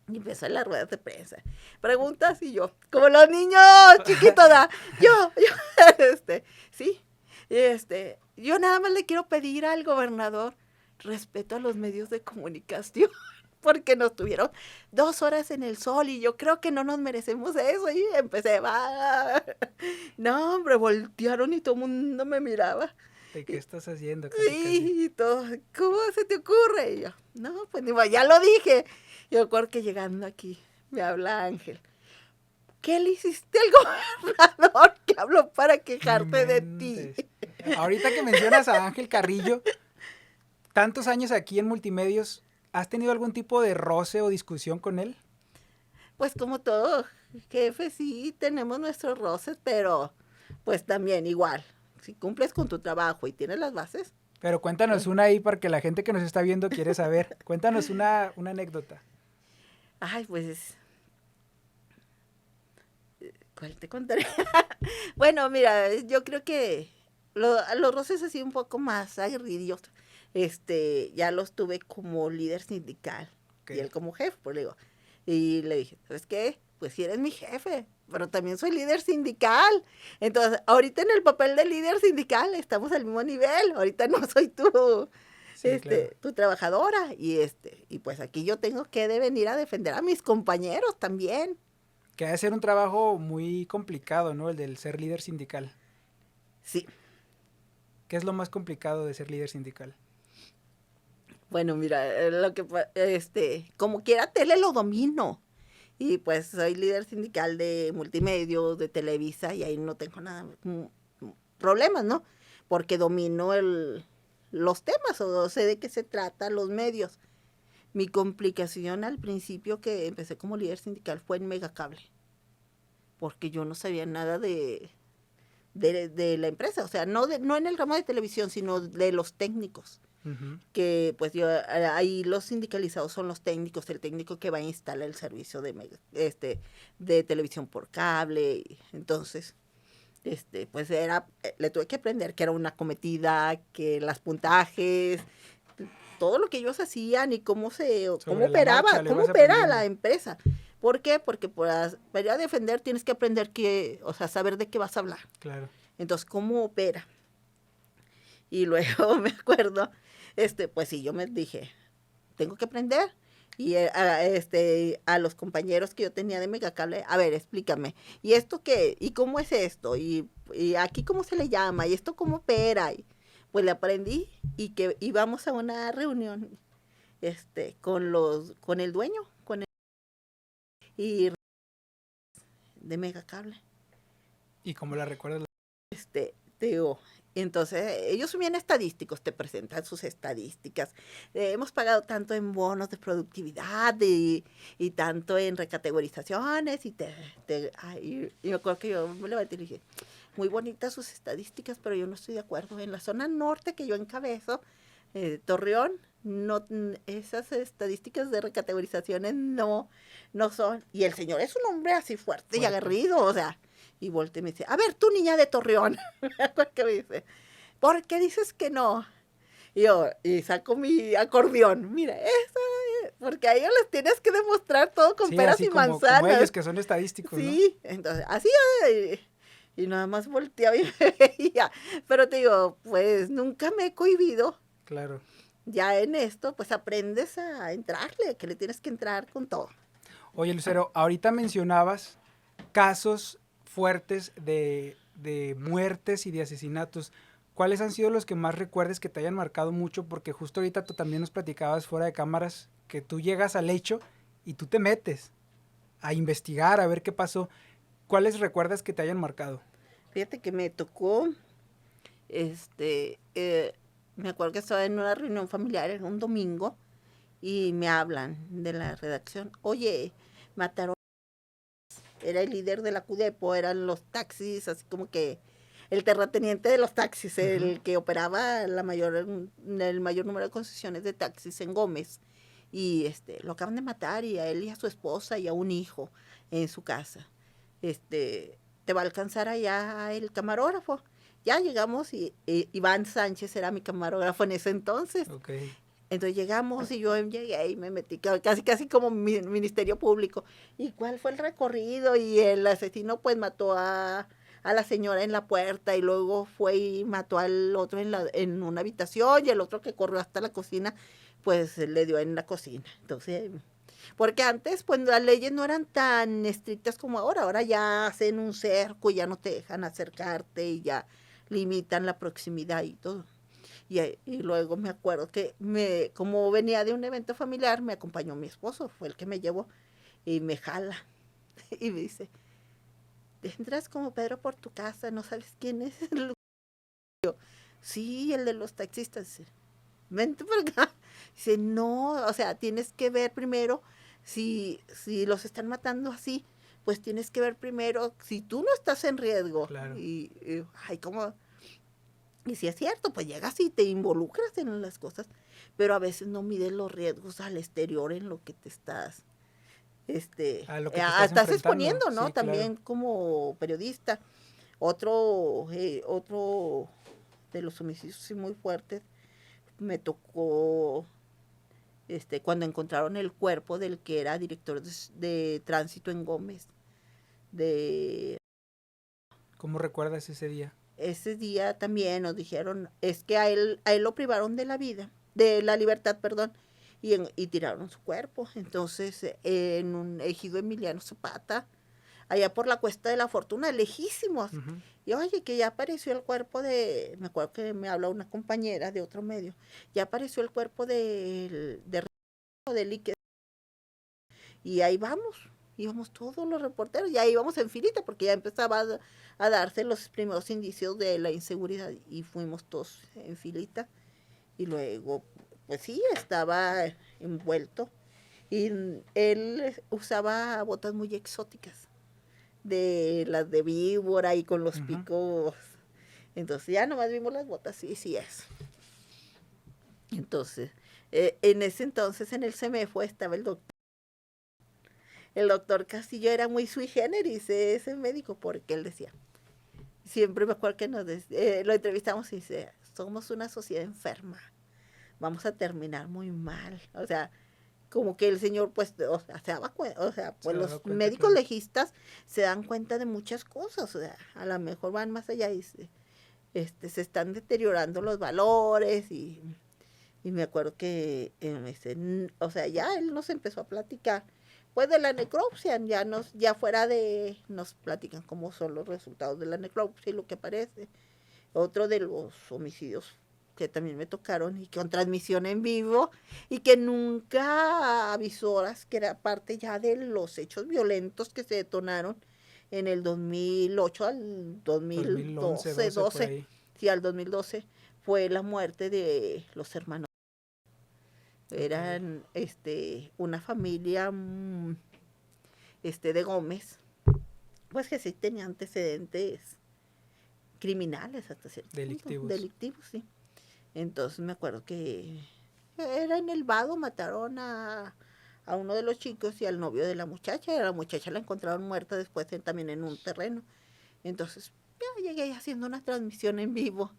Y empezó las ruedas de prensa. Preguntas y yo, como los niños chiquitos, yo, sí, yo nada más le quiero pedir al gobernador respeto a los medios de comunicación, porque nos tuvieron 2 horas en el sol y yo creo que no nos merecemos eso. Y empecé, no, hombre, voltearon y todo el mundo me miraba. ¿De qué estás haciendo? Casi, casi. Sí, todo, ¿cómo se te ocurre? Y yo, no, pues ni modo, ya lo dije. Yo recuerdo que llegando aquí, me habla Ángel. ¿Qué le hiciste al gobernador que habló para quejarte de ti? Mentes. Ahorita que mencionas a Ángel Carrillo, tantos años aquí en Multimedios, ¿has tenido algún tipo de roce o discusión con él? Pues como todo jefe, sí tenemos nuestros roces, pero pues también igual. Si cumples con tu trabajo y tienes las bases. Pero cuéntanos una ahí porque la gente que nos está viendo quiere saber. Cuéntanos una anécdota. Ay, pues, ¿cuál te contaré? Bueno, mira, yo creo que los roces así un poco más aguerridos, ya los tuve como líder sindical Ok. y él como jefe, pues le digo. Y le dije, ¿sabes qué? Pues sí eres mi jefe, pero también soy líder sindical. Entonces, ahorita en el papel de líder sindical estamos al mismo nivel. Ahorita no soy Sí, claro. tu trabajadora. Y pues aquí yo tengo que venir a defender a mis compañeros también. Que ha de ser un trabajo muy complicado, ¿no? El del ser líder sindical. Sí. ¿Qué es lo más complicado de ser líder sindical? Bueno, mira, como quiera, tele lo domino. Y pues soy líder sindical de multimedios, de Televisa, y ahí no tengo nada, problemas, ¿no? Porque domino los temas, o sé de qué se trata, los medios. Mi complicación al principio que empecé como líder sindical fue en Megacable, porque yo no sabía nada de la empresa, o sea, no en el ramo de televisión, sino de los técnicos. Ujú. Que pues ahí los sindicalizados son los técnicos, el técnico que va a instalar el servicio de televisión por cable. Entonces, pues le tuve que aprender que era una cometida, que las puntajes, todo lo que ellos hacían y cómo Sobre la marcha le cómo vas opera aprendiendo. la empresa. ¿Por qué? Porque para defender tienes que aprender saber de qué vas a hablar. Claro. Entonces, ¿cómo opera? Y luego me acuerdo, pues sí, yo me dije, tengo que aprender. Y a los compañeros que yo tenía de Megacable, a ver, explícame, ¿y esto qué? ¿Y cómo es esto? ¿Y aquí cómo se le llama? ¿Y esto cómo opera? Y pues le aprendí y que íbamos a una reunión con el dueño, y de Megacable. ¿Y cómo la recuerdas? Te digo, entonces ellos son bien estadísticos, te presentan sus estadísticas. Hemos pagado tanto en bonos de productividad y tanto en recategorizaciones y me acuerdo que yo me levanté y le dije, muy bonitas sus estadísticas, pero yo no estoy de acuerdo. En la zona norte que yo encabezo, Torreón, no, esas estadísticas de recategorizaciones no son. Y el señor es un hombre así fuerte y aguerrido, o sea. Y volteé y me dice, a ver, tú niña de Torreón, ¿qué me dice? ¿Por qué dices que no? Y saco mi acordeón, mira, porque a ellos les tienes que demostrar todo con Sí, peras así y como manzanas. ellos que son estadísticos, ¿no? Sí, entonces, así, y nada más volteaba y me veía. Pero te digo, pues nunca me he cohibido. Claro. Ya en esto, pues aprendes a entrarle, que le tienes que entrar con todo. Oye, Lucero, ahorita mencionabas casos fuertes de muertes y de asesinatos. ¿Cuáles han sido los que más recuerdes que te hayan marcado mucho? Porque justo ahorita tú también nos platicabas fuera de cámaras que tú llegas al hecho y tú te metes a investigar, a ver qué pasó. ¿Cuáles recuerdas que te hayan marcado? Fíjate que me tocó, me acuerdo que estaba en una reunión familiar en un domingo y me hablan de la redacción. Oye, mataron, era el líder de la CUDEPO, eran los taxis, así como que el terrateniente de los taxis, el que operaba el mayor número de concesiones de taxis en Gómez. Y lo acaban de matar, y a él y a su esposa y a un hijo en su casa. Te va a alcanzar allá el camarógrafo. Ya llegamos y Iván Sánchez era mi camarógrafo en ese entonces. Okay. Entonces llegamos y yo llegué y me metí casi como ministerio público. ¿Y cuál fue el recorrido? Y el asesino pues mató a la señora en la puerta y luego fue y mató al otro en una habitación, y el otro que corrió hasta la cocina pues le dio en la cocina. Entonces, porque antes pues las leyes no eran tan estrictas como ahora ya hacen un cerco y ya no te dejan acercarte y ya limitan la proximidad y todo. Y luego me acuerdo que como venía de un evento familiar, me acompañó mi esposo, fue el que me llevó. y me jala y me dice, entras como Pedro por tu casa, no sabes quién es. Sí, el de los taxistas. Dice, vente por acá. Dice, no, o sea, tienes que ver primero si los están matando así, pues tienes que ver primero si tú no estás en riesgo. Claro. Ay, ¿cómo? Y si es cierto, pues llegas y te involucras en las cosas, pero a veces no mides los riesgos al exterior en lo que te estás, A lo que te estás estás enfrentando. exponiendo, ¿no? Sí, claro. También como periodista. Otro de los homicidios sí, muy fuertes me tocó cuando encontraron el cuerpo del que era director de tránsito en Gómez. ¿Cómo recuerdas ese día? Ese día también nos dijeron, es que a él lo privaron de la vida, de la libertad, perdón, y tiraron su cuerpo. Entonces, en un ejido Emiliano Zapata, allá por la Cuesta de la Fortuna, lejísimos. Uh-huh. Y oye, que ya apareció el cuerpo me acuerdo que me habla una compañera de otro medio, ya apareció el cuerpo de Lique. Y ahí íbamos todos los reporteros, ya íbamos en filita porque ya empezaba a darse los primeros indicios de la inseguridad y fuimos todos en filita. Y luego, pues sí, estaba envuelto. Y él usaba botas muy exóticas, de las de víbora y con los Uh-huh. picos. Entonces ya nomás vimos las botas, sí es. Entonces, en ese entonces en el CEMEFO estaba el doctor. El doctor Castillo era muy sui generis, ese médico, porque él decía, siempre me acuerdo que lo entrevistamos y dice, somos una sociedad enferma, vamos a terminar muy mal. O sea, como que el señor, pues, o sea, pues los cuenta, médicos claro. legistas se dan cuenta de muchas cosas, o sea, a lo mejor van más allá y se están deteriorando los valores y me acuerdo que, o sea, ya él nos empezó a platicar, pues de la necropsia, ya fuera nos platican cómo son los resultados de la necropsia y lo que aparece. Otro de los homicidios que también me tocaron y con transmisión en vivo y que nunca avisoras, que era parte ya de los hechos violentos que se detonaron en el 2008 al 2011, 2012, 12 por 12, ahí. sí, al 2012, fue la muerte de los hermanos. Eran una familia de Gómez, pues que sí tenía antecedentes criminales hasta cierto Delictivos. punto, delictivos, sí. Entonces me acuerdo que era en el Vado, mataron a uno de los chicos y al novio de la muchacha, y a la muchacha la encontraron muerta después también en un terreno. Entonces ya llegué haciendo una transmisión en vivo.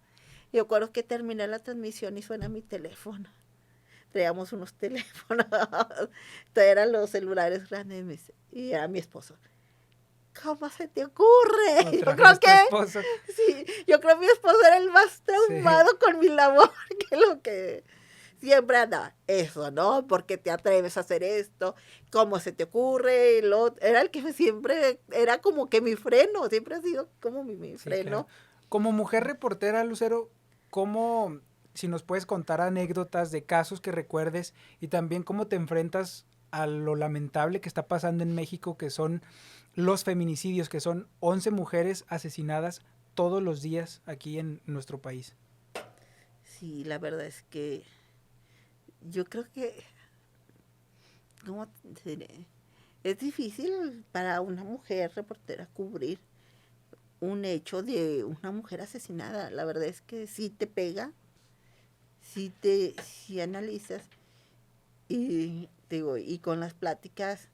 Y recuerdo que terminé la transmisión y suena mi teléfono. Traíamos unos teléfonos, eran los celulares grandes, y era mi esposo. ¿Cómo se te ocurre? Yo creo que sí, yo creo que mi esposo era el más traumado sí. Con mi labor, que lo que siempre andaba. Eso, ¿no? ¿Por qué te atreves a hacer esto? ¿Cómo se te ocurre? Era el que siempre, era como que mi freno, siempre ha sido como mi freno. Claro. Como mujer reportera, Lucero, ¿cómo, si nos puedes contar anécdotas de casos que recuerdes y también cómo te enfrentas a lo lamentable que está pasando en México, que son los feminicidios, que son 11 mujeres asesinadas todos los días aquí en nuestro país? Sí, la verdad es que yo creo que, ¿cómo te diré? Es difícil para una mujer reportera cubrir un hecho de una mujer asesinada. La verdad es que sí te pega, sí analizas y digo, y con las pláticas,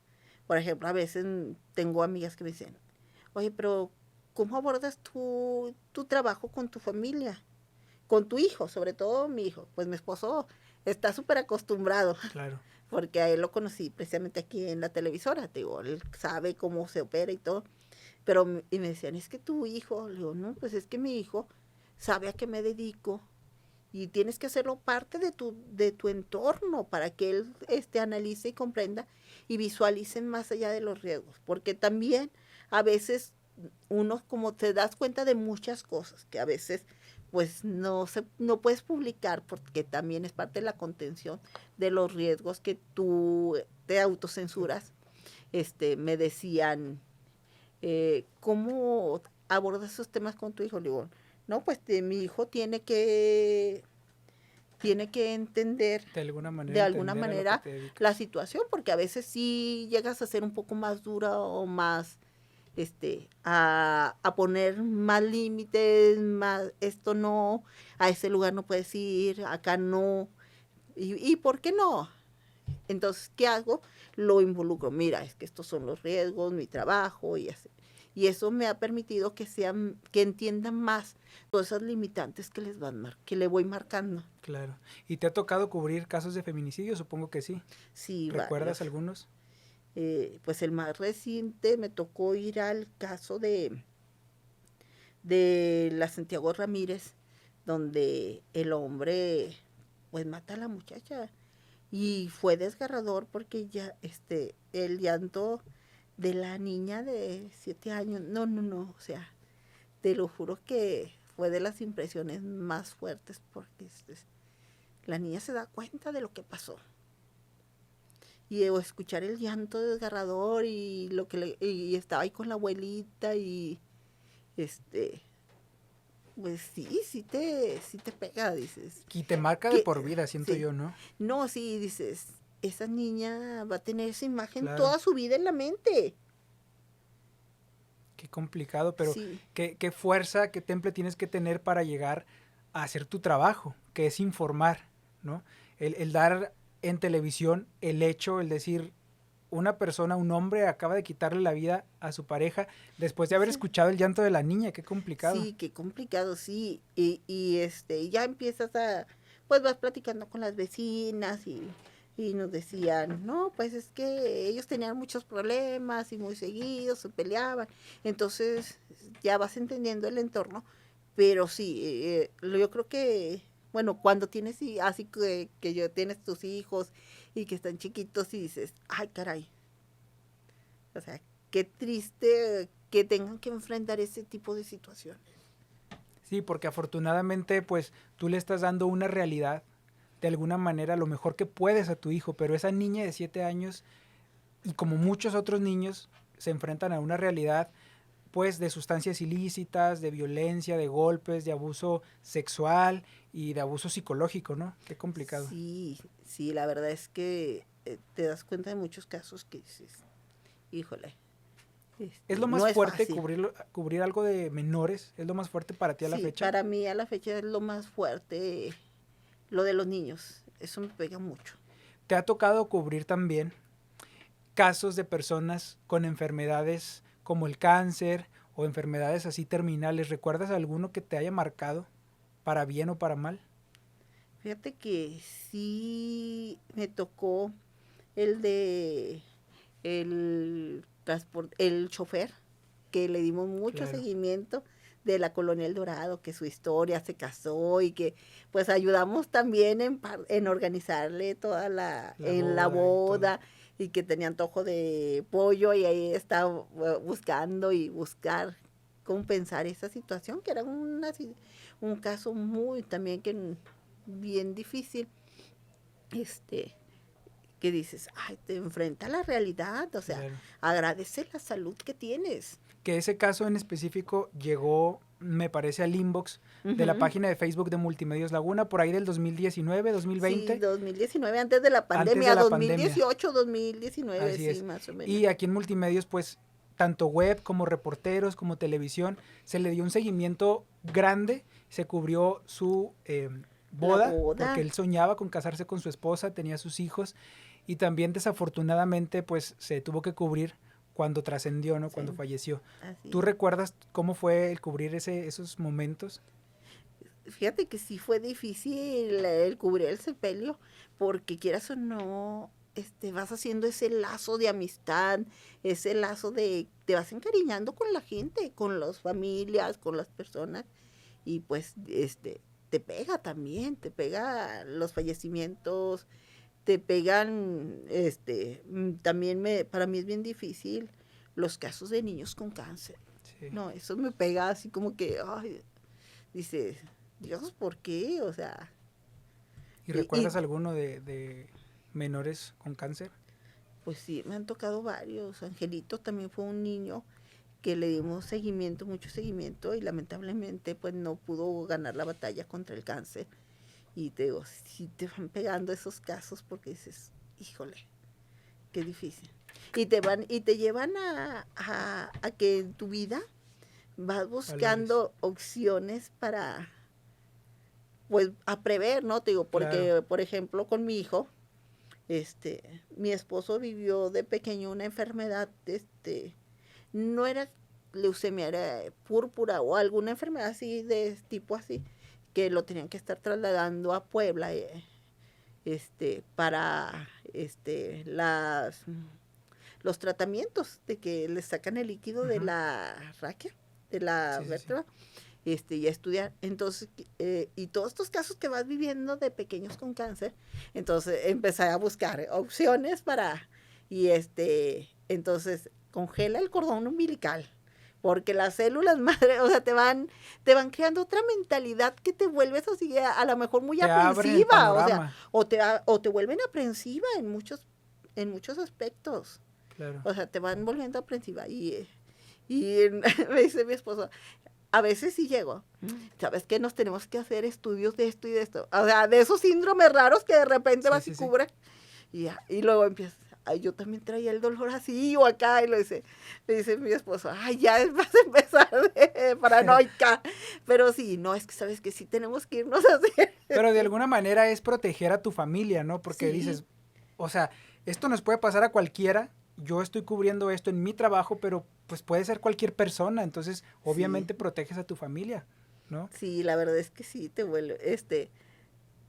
por ejemplo, a veces tengo amigas que me dicen, oye, pero ¿cómo abordas tu trabajo con tu familia? Con tu hijo, sobre todo mi hijo. Pues mi esposo está súper acostumbrado. Claro. Porque a él lo conocí precisamente aquí en la televisora. Digo, él sabe cómo se opera y todo. Pero, y me decían, es que tu hijo, le digo, no, pues es que mi hijo sabe a qué me dedico y tienes que hacerlo parte de tu entorno para que él analice y comprenda y visualice más allá de los riesgos, porque también a veces uno como te das cuenta de muchas cosas que a veces pues no puedes publicar porque también es parte de la contención de los riesgos que tú te autocensuras me decían, ¿cómo abordas esos temas con tu hijo? Le digo, no, pues mi hijo tiene que entender De alguna manera, de alguna entender a lo que manera te dedicas. la situación, porque a veces sí llegas a ser un poco más dura o más, a poner más límites, más, esto no, a ese lugar no puedes ir, acá no, y ¿por qué no? Entonces, ¿qué hago? Lo involucro. Mira, es que estos son los riesgos, mi trabajo y así. Y eso me ha permitido que entiendan más todas esas limitantes que que le voy marcando. Claro. ¿Y te ha tocado cubrir casos de feminicidio? Supongo que sí. Sí, ¿Recuerdas varios. algunos? Pues el más reciente me tocó ir al caso de la Santiago Ramírez, donde el hombre pues mata a la muchacha. Y fue desgarrador porque ya, el llanto de la niña de 7 años, no, no, no, o sea, te lo juro que fue de las impresiones más fuertes porque la niña se da cuenta de lo que pasó. Y o escuchar el llanto desgarrador y lo que y estaba ahí con la abuelita y este pues sí te pega, dices. Y te marca de Que por vida, siento sí. yo, ¿no? No, sí, dices, esa niña va a tener esa imagen Claro. toda su vida en la mente. Qué complicado, pero Sí, qué fuerza, qué temple tienes que tener para llegar a hacer tu trabajo, que es informar, ¿no? El dar en televisión el hecho, el decir, una persona, un hombre acaba de quitarle la vida a su pareja después de haber sí, escuchado el llanto de la niña, qué complicado. sí, qué complicado, sí. Y ya empiezas pues vas platicando con las vecinas y nos decían, no, pues es que ellos tenían muchos problemas y muy seguidos se peleaban. Entonces ya vas entendiendo el entorno, pero sí, yo creo que, bueno, cuando tienes, así que yo tienes tus hijos y que están chiquitos y dices, ay, caray, o sea, qué triste que tengan que enfrentar ese tipo de situaciones. Sí, porque afortunadamente pues tú le estás dando una realidad de alguna manera lo mejor que puedes a tu hijo, pero esa niña de 7 años y como muchos otros niños se enfrentan a una realidad pues de sustancias ilícitas, de violencia, de golpes, de abuso sexual y de abuso psicológico, ¿no? Qué complicado. Sí, sí, la verdad es que te das cuenta de muchos casos que dices, híjole, ¿Es lo no más es fuerte fácil. cubrir algo de menores? ¿Es lo más fuerte para ti a la Sí, fecha? para mí a la fecha es lo más fuerte, lo de los niños, eso me pega mucho. ¿Te ha tocado cubrir también casos de personas con enfermedades como el cáncer o enfermedades así terminales? ¿Recuerdas alguno que te haya marcado para bien o para mal? Fíjate que sí me tocó el de el chofer, que le dimos mucho Claro, seguimiento de la Colonia El Dorado, que su historia se casó y que pues ayudamos también en organizarle toda la en la boda y todo. boda y que tenía antojo de pollo y ahí estaba buscando y buscar compensar esa situación, que era un caso muy también que bien difícil, este, que dices, ay, te enfrenta a la realidad, o sea, Claro. agradece la salud que tienes. Que ese caso en específico llegó, me parece, al inbox de la Ujú. página de Facebook de Multimedios Laguna por ahí del 2019, Sí, 2020, 2019, antes de la antes de pandemia, la pandemia. 2018, 2019, Así sí, es. más o menos. Y aquí en Multimedios, pues, tanto web como reporteros, como televisión, se le dio un seguimiento grande, se cubrió su La boda, porque boda, él soñaba con casarse con su esposa, tenía sus hijos, y también desafortunadamente, pues, se tuvo que cubrir cuando trascendió, ¿no? Cuando sí, falleció. así ¿Tú es. recuerdas cómo fue el cubrir esos momentos? Fíjate que sí fue difícil el cubrir el sepelio, porque quieras o no, vas haciendo ese lazo de amistad, ese lazo te vas encariñando con la gente, con las familias, con las personas, y pues, te pega también, te pega los fallecimientos, te pegan, también para mí es bien difícil los casos de niños con cáncer. Sí. No, eso me pega así como que, ay, dice, Dios, ¿por qué? O sea, ¿Y y recuerdas alguno de menores con cáncer? Pues sí, me han tocado varios. Angelito también fue un niño que le dimos seguimiento, mucho seguimiento, y lamentablemente pues no pudo ganar la batalla contra el cáncer. Y te digo, sí te van pegando esos casos porque dices, híjole, qué difícil. Y te llevan a que en tu vida vas buscando opciones para, pues, a prever, ¿no? Te digo, porque, Claro. por ejemplo, con mi hijo, mi esposo vivió de pequeño una enfermedad, no era leucemia, era púrpura o alguna enfermedad así, de tipo así, que lo tenían que estar trasladando a Puebla, para, los tratamientos de que le sacan el líquido de Ujú. la raquia, de la Sí, sí, sí. vértebra, y a estudiar. Entonces, y todos estos casos que vas viviendo de pequeños con cáncer, entonces empecé a buscar opciones para, entonces congela el cordón umbilical, porque las células madre, o sea, te van creando otra mentalidad que te vuelves así, a lo mejor muy Te abren el aprensiva, o sea, panorama. o te vuelven aprensiva en muchos aspectos. Claro. O sea, te van volviendo aprensiva. Y me dice mi esposo, a veces sí llego. ¿Sabes qué? Nos tenemos que hacer estudios de esto y de esto. O sea, de esos síndromes raros que de repente Sí, vas y sí, sí. cubre. Y luego empiezas, ay, yo también traía el dolor así o acá. Y le dice mi esposo, ay, ya vas a empezar de paranoica. Pero sí, no, es que sabes que sí tenemos que irnos a hacer. Pero de alguna manera es proteger a tu familia, ¿no? Porque Sí, dices, o sea, esto nos puede pasar a cualquiera. Yo estoy cubriendo esto en mi trabajo, pero pues puede ser cualquier persona. Entonces, sí, obviamente proteges a tu familia, ¿no? sí, la verdad es que sí, te vuelve,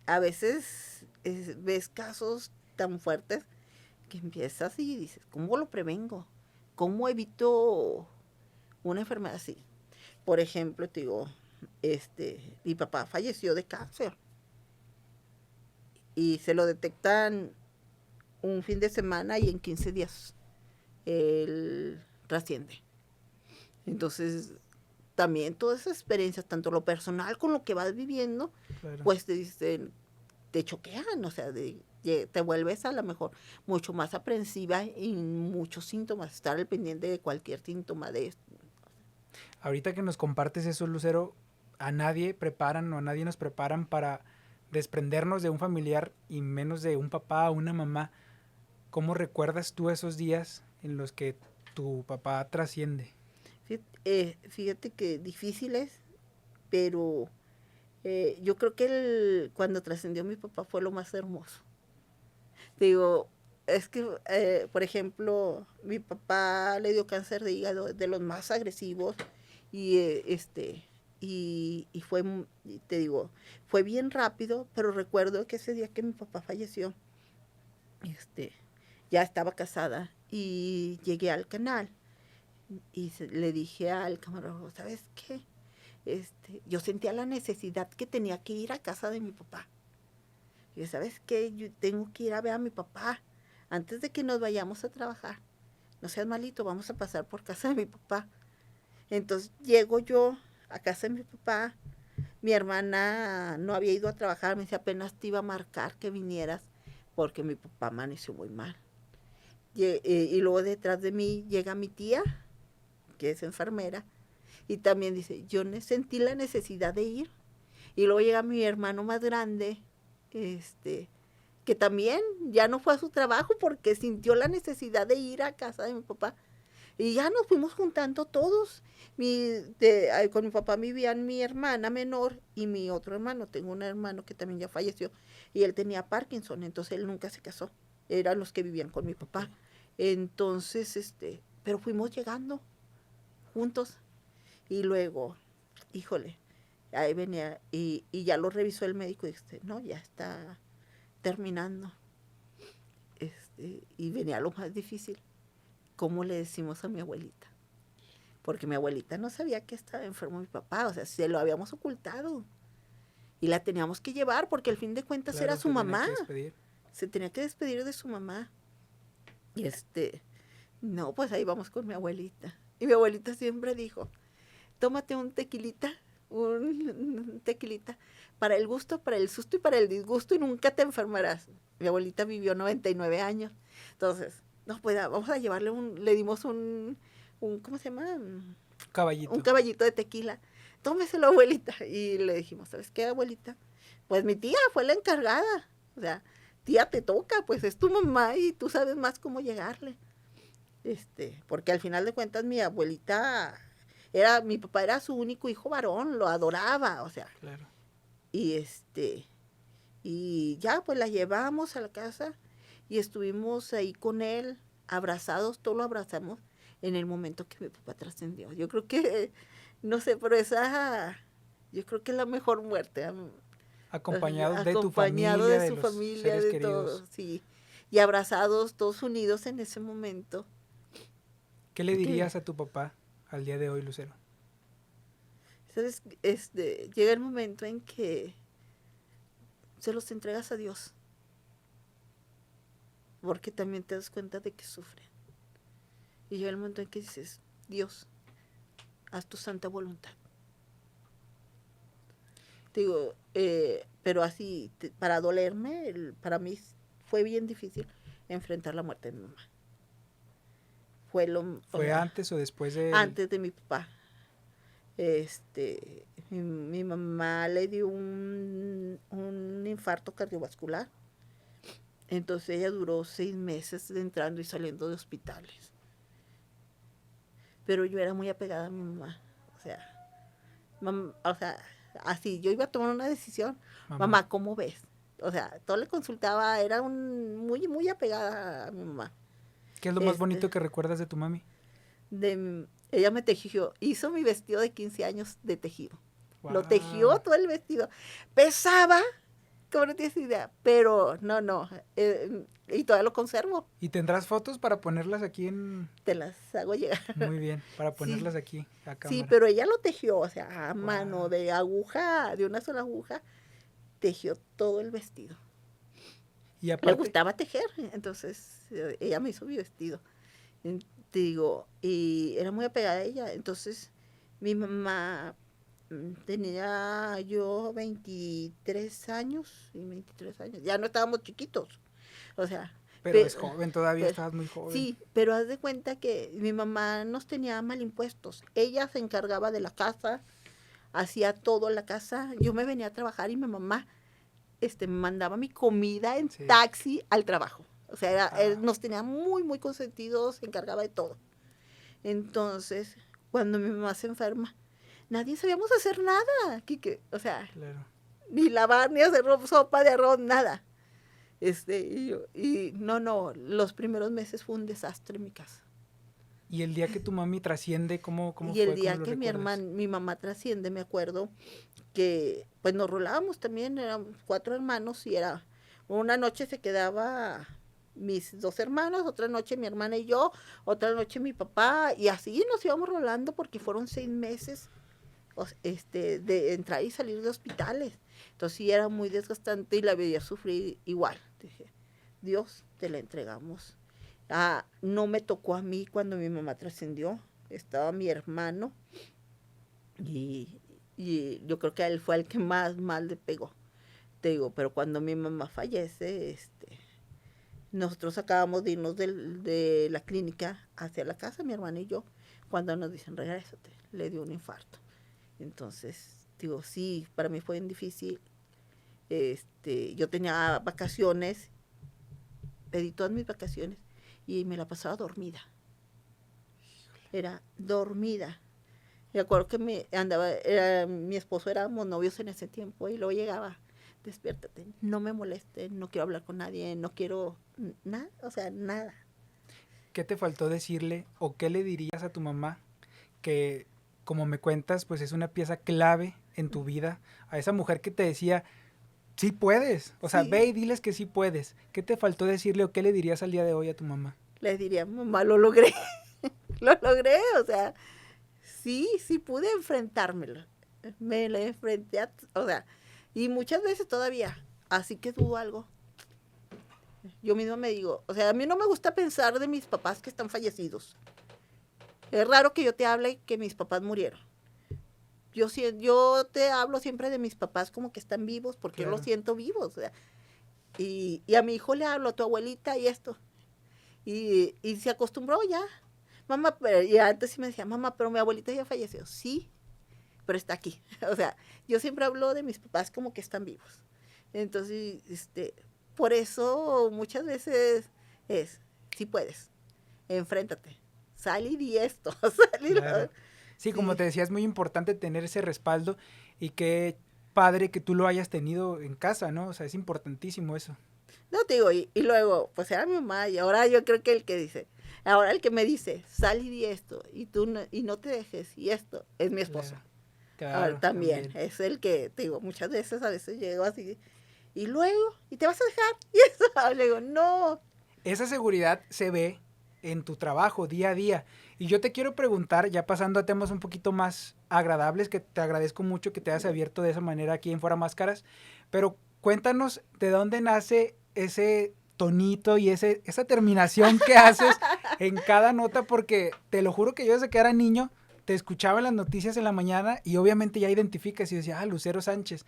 a veces ves casos tan fuertes que empiezas y dices, ¿cómo lo prevengo? ¿Cómo evito una enfermedad así? Por ejemplo, te digo, mi papá falleció de cáncer y se lo detectan un fin de semana y en 15 días él trasciende. Entonces, también todas esas experiencias, tanto lo personal con lo que vas viviendo, Claro. pues te dicen, te choquean, o sea, te vuelves a lo mejor mucho más aprensiva en muchos síntomas, estar al pendiente de cualquier síntoma de esto. Ahorita que nos compartes eso, Lucero, a nadie preparan o a nadie nos preparan para desprendernos de un familiar y menos de un papá o una mamá. ¿Cómo recuerdas tú esos días en los que tu papá trasciende? Fíjate que difícil es, pero yo creo que cuando trascendió mi papá fue lo más hermoso. Digo, es que, por ejemplo, mi papá le dio cáncer de hígado, de los más agresivos, y y fue, te digo, fue bien rápido, pero recuerdo que ese día que mi papá falleció, este, ya estaba casada y llegué al canal y le dije al camarógrafo, ¿sabes qué? Yo sentía la necesidad que tenía que ir a casa de mi papá. Y ¿sabes qué? Yo tengo que ir a ver a mi papá antes de que nos vayamos a trabajar. No seas malito, vamos a pasar por casa de mi papá. Entonces llego yo a casa de mi papá. Mi hermana no había ido a trabajar, me dice apenas te iba a marcar que vinieras porque mi papá amaneció muy mal. Y luego detrás de mí llega mi tía, que es enfermera, y también dice, yo sentí la necesidad de ir. Y luego llega mi hermano más grande, que también ya no fue a su trabajo porque sintió la necesidad de ir a casa de mi papá. Y ya nos fuimos juntando todos. Con mi papá vivían mi hermana menor y mi otro hermano. Tengo un hermano que también ya falleció y él tenía Parkinson, entonces él nunca se casó. Eran los que vivían con mi papá. Ok. Entonces, pero fuimos llegando juntos y luego, híjole, ahí venía y ya lo revisó el médico y dice, no, ya está terminando. Y venía lo más difícil. ¿Cómo le decimos a mi abuelita? Porque mi abuelita no sabía que estaba enfermo mi papá, o sea, se lo habíamos ocultado. Y la teníamos que llevar porque al fin de cuentas era Claro, su se tenía mamá. que despedir. Se tenía que despedir de su mamá. Y no, pues ahí vamos con mi abuelita. Y mi abuelita siempre dijo, tómate un tequilita, para el gusto, para el susto y para el disgusto y nunca te enfermarás. Mi abuelita vivió 99 años. Entonces, no, pues vamos a llevarle le dimos ¿cómo se llama? Caballito. Un caballito de tequila. Tómeselo, abuelita. Y le dijimos, ¿sabes qué, abuelita? Pues mi tía fue la encargada. O sea, tía, te toca, pues es tu mamá y tú sabes más cómo llegarle. Porque al final de cuentas mi abuelita mi papá era su único hijo varón, lo adoraba, o sea. Claro. Y ya, pues la llevamos a la casa y estuvimos ahí con él, abrazados, todos lo abrazamos en el momento que mi papá trascendió. Yo creo que, no sé, pero yo creo que es la mejor muerte. Acompañado de tu Acompañado familia, de de su los familia, seres de queridos. todos, sí. Y abrazados, todos unidos en ese momento. ¿Qué le dirías a tu papá al día de hoy, Lucero? ¿Sabes? Llega el momento en que se los entregas a Dios. Porque también te das cuenta de que sufren. Y llega el momento en que dices, Dios, haz tu santa voluntad. Digo, pero así, para dolerme, para mí fue bien difícil enfrentar la muerte de mi mamá. ¿Fue antes o después de...? Antes de mi papá. Mi mamá le dio un infarto cardiovascular. Entonces ella duró 6 meses entrando y saliendo de hospitales. Pero yo era muy apegada a mi mamá. O sea, así, yo iba a tomar una decisión. Mamá, ¿cómo ves? O sea, todo le consultaba, era muy, muy apegada a mi mamá. ¿Qué es lo más bonito que recuerdas de tu mami? Ella me tejió, hizo mi vestido de 15 años de tejido. Wow. Lo tejió todo el vestido. Pesaba, como no tienes idea, pero no. Y todavía lo conservo. ¿Y tendrás fotos para ponerlas aquí Te las hago llegar. Muy bien, para ponerlas aquí a cámara. Sí, pero ella lo tejió, o sea, a mano, de aguja, de una sola aguja, tejió todo el vestido. Y aparte, le gustaba tejer, entonces ella me hizo mi vestido. Te digo, y era muy apegada a ella. Entonces, mi mamá tenía yo 23 años, ya no estábamos chiquitos, o sea. Pero es joven, todavía estabas muy joven. Sí, pero haz de cuenta que mi mamá nos tenía mal impuestos. Ella se encargaba de la casa, hacía todo en la casa. Yo me venía a trabajar y mi mamá me mandaba mi comida en taxi al trabajo. O sea, él nos tenía muy, muy consentidos, se encargaba de todo. Entonces, cuando mi mamá se enferma, nadie sabíamos hacer nada, Quique. O sea, claro. Ni lavar, ni hacer sopa de arroz, nada. No, los primeros meses fue un desastre en mi casa. ¿Y el día que tu mami trasciende, cómo fue? Y el día que mi mamá trasciende, me acuerdo que pues nos rolábamos también, éramos 4 hermanos y una noche se quedaba mis 2 hermanos, otra noche mi hermana y yo, otra noche mi papá, y así nos íbamos rolando porque fueron 6 meses de entrar y salir de hospitales. Entonces sí era muy desgastante y la veía sufrir igual. Dije, Dios, te la entregamos. No me tocó a mí cuando mi mamá trascendió, estaba mi hermano y yo creo que a él fue el que más mal le pegó. Te digo, pero cuando mi mamá fallece, nosotros acabamos de irnos de la clínica hacia la casa, mi hermana y yo, cuando nos dicen, regrésate, le dio un infarto. Entonces, digo, sí, para mí fue difícil. Yo tenía vacaciones, pedí todas mis vacaciones y me la pasaba dormida. Era dormida. Me acuerdo que mi esposo, éramos novios en ese tiempo y luego llegaba, despiértate, no me molesten, no quiero hablar con nadie, no quiero nada, o sea, nada. ¿Qué te faltó decirle o qué le dirías a tu mamá que, como me cuentas, pues es una pieza clave en tu vida, a esa mujer que te decía, sí puedes, o sea, ve y diles que sí puedes? ¿Qué te faltó decirle o qué le dirías al día de hoy a tu mamá? Le diría, mamá, lo logré, lo logré, o sea, sí pude enfrentármelo. Me lo enfrenté, o sea, y muchas veces todavía, así que dudo algo. Yo misma me digo, o sea, a mí no me gusta pensar de mis papás que están fallecidos. Es raro que yo te hable que mis papás murieron. Yo te hablo siempre de mis papás como que están vivos, porque yo los siento vivos. O sea, y a mi hijo le hablo, a tu abuelita y esto. Y se acostumbró ya. Mamá, y antes sí me decía, mamá, pero mi abuelita ya falleció. Sí, pero está aquí. O sea, yo siempre hablo de mis papás como que están vivos. Entonces, por eso muchas veces si puedes, enfréntate, sal y di esto, sal y Claro. Sí, como sí. te decía, es muy importante tener ese respaldo y qué padre que tú lo hayas tenido en casa, ¿no? O sea, es importantísimo eso. No te digo, y luego, pues era mi mamá, y ahora yo creo que ahora el que me dice, sal y di esto, y no te dejes, y esto, es mi esposo. Claro, Ahora claro, también, también. es el que, te digo, a veces llego así, y luego, ¿y te vas a dejar? Y eso, le digo, no. Esa seguridad se ve en tu trabajo día a día. Y yo te quiero preguntar, ya pasando a temas un poquito más agradables, que te agradezco mucho que te hayas abierto de esa manera aquí en Fuera Máscaras, pero cuéntanos de dónde nace ese tonito y esa terminación que haces en cada nota, porque te lo juro que yo desde que era niño te escuchaba en las noticias en la mañana y obviamente ya identificas y decía, Lucero Sánchez.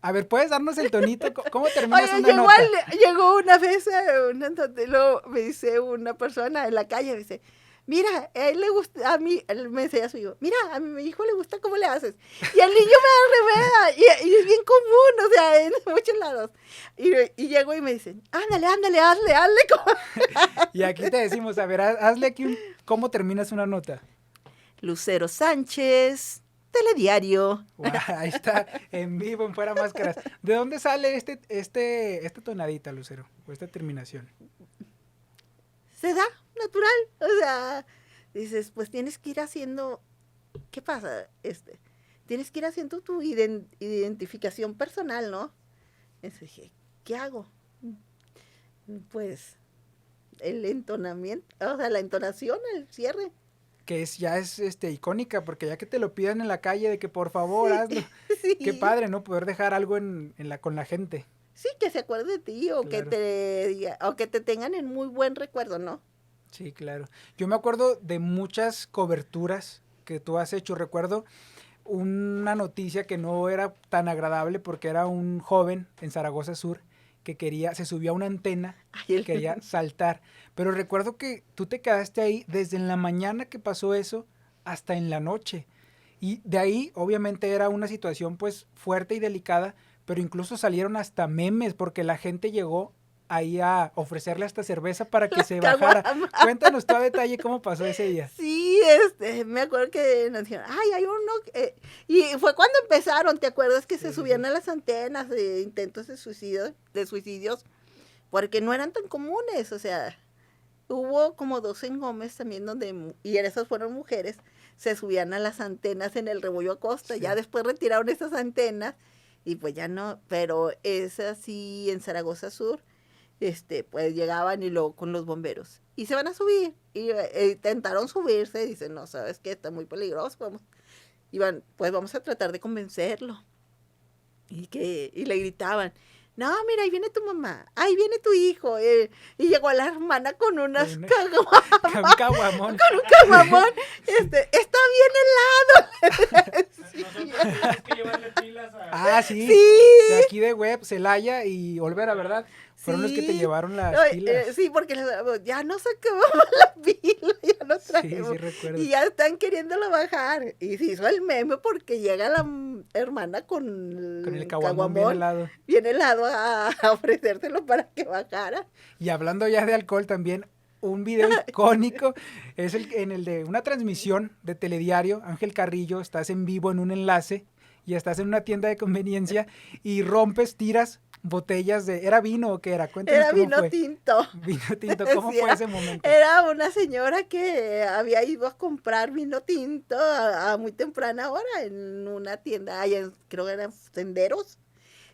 A ver, ¿puedes darnos el tonito? ¿Cómo terminas Oye, una nota? llegó una vez donde me dice una persona en la calle, me dice, mira, a él le gusta, a mí, él me decía a su hijo, mira, a mi hijo le gusta cómo le haces. Y el niño me da remeda, y es bien común, o sea, en muchos lados. Y llego y me dicen, ándale, hazle. Y aquí te decimos, a ver, hazle aquí cómo terminas una nota. Lucero Sánchez, Telediario. Guau, ahí está, en vivo, en Fuera Máscaras. ¿De dónde sale esta tonadita, Lucero? O esta terminación. Se da, natural. O sea, dices, pues tienes que ir haciendo, ¿qué pasa? Tienes que ir haciendo tu identificación personal, ¿no? Entonces dije, ¿qué hago? Pues el entonamiento, o sea, la entonación, el cierre. Que ya es icónica, porque ya que te lo pidan en la calle de que por favor hazlo. Sí, Qué sí. padre, ¿no? Poder dejar algo con la gente. Sí, que se acuerde de ti o que Claro. o que te tengan en muy buen recuerdo, ¿no? Sí, claro. Yo me acuerdo de muchas coberturas que tú has hecho. Recuerdo una noticia que no era tan agradable porque era un joven en Zaragoza Sur que se subió a una antena, Ay, quería saltar. Pero recuerdo que tú te quedaste ahí desde en la mañana que pasó eso hasta en la noche. Y de ahí, obviamente, era una situación pues fuerte y delicada, pero incluso salieron hasta memes porque la gente llegó ahí a ofrecerle hasta cerveza para que las se bajara. caguamas. Cuéntanos tú a detalle cómo pasó ese día. Sí, me acuerdo que nos dijeron, ay, hay uno, y fue cuando empezaron, ¿te acuerdas que se Sí, subían sí. a las antenas de intentos de suicidios? Porque no eran tan comunes, o sea, hubo como dos en Gómez también y esas fueron mujeres, se subían a las antenas en el Rebollo Acosta, Sí. ya después retiraron esas antenas, y pues ya no, pero es así en Zaragoza Sur, pues llegaban y luego con los bomberos. Y se van a subir. Y intentaron subirse. Y dicen, no, sabes que está muy peligroso. Pues vamos a tratar de convencerlo. Y le gritaban, no, mira, ahí viene tu mamá, ahí viene tu hijo. Y llegó la hermana con unas Con caguamas, un caguamón. con un caguamón. Está bien helado. Sí. Nosotros tenemos que llevarle pilas a... Ah, sí. Sí. De aquí de Web, Celaya y Olvera, ¿verdad? Fueron los que te Sí. llevaron las Ay, pilas. sí, porque ya no sacamos la pila, ya no Sí, traemos. sí recuerdo. Y ya están queriéndolo bajar. Y se hizo el meme porque llega la hermana con Con el caguamón bien helado. bien helado a ofrecérselo para que bajara. Y hablando ya de alcohol también, un video icónico es en el de una transmisión de Telediario. Ángel Carrillo, estás en vivo en un enlace y estás en una tienda de conveniencia y tiras botellas ¿era vino o qué era? Cuéntanos Era cómo vino fue. tinto. Vino tinto, ¿cómo Sí, fue ese momento? Era una señora que había ido a comprar vino tinto a muy temprana hora en una tienda, creo que eran Senderos,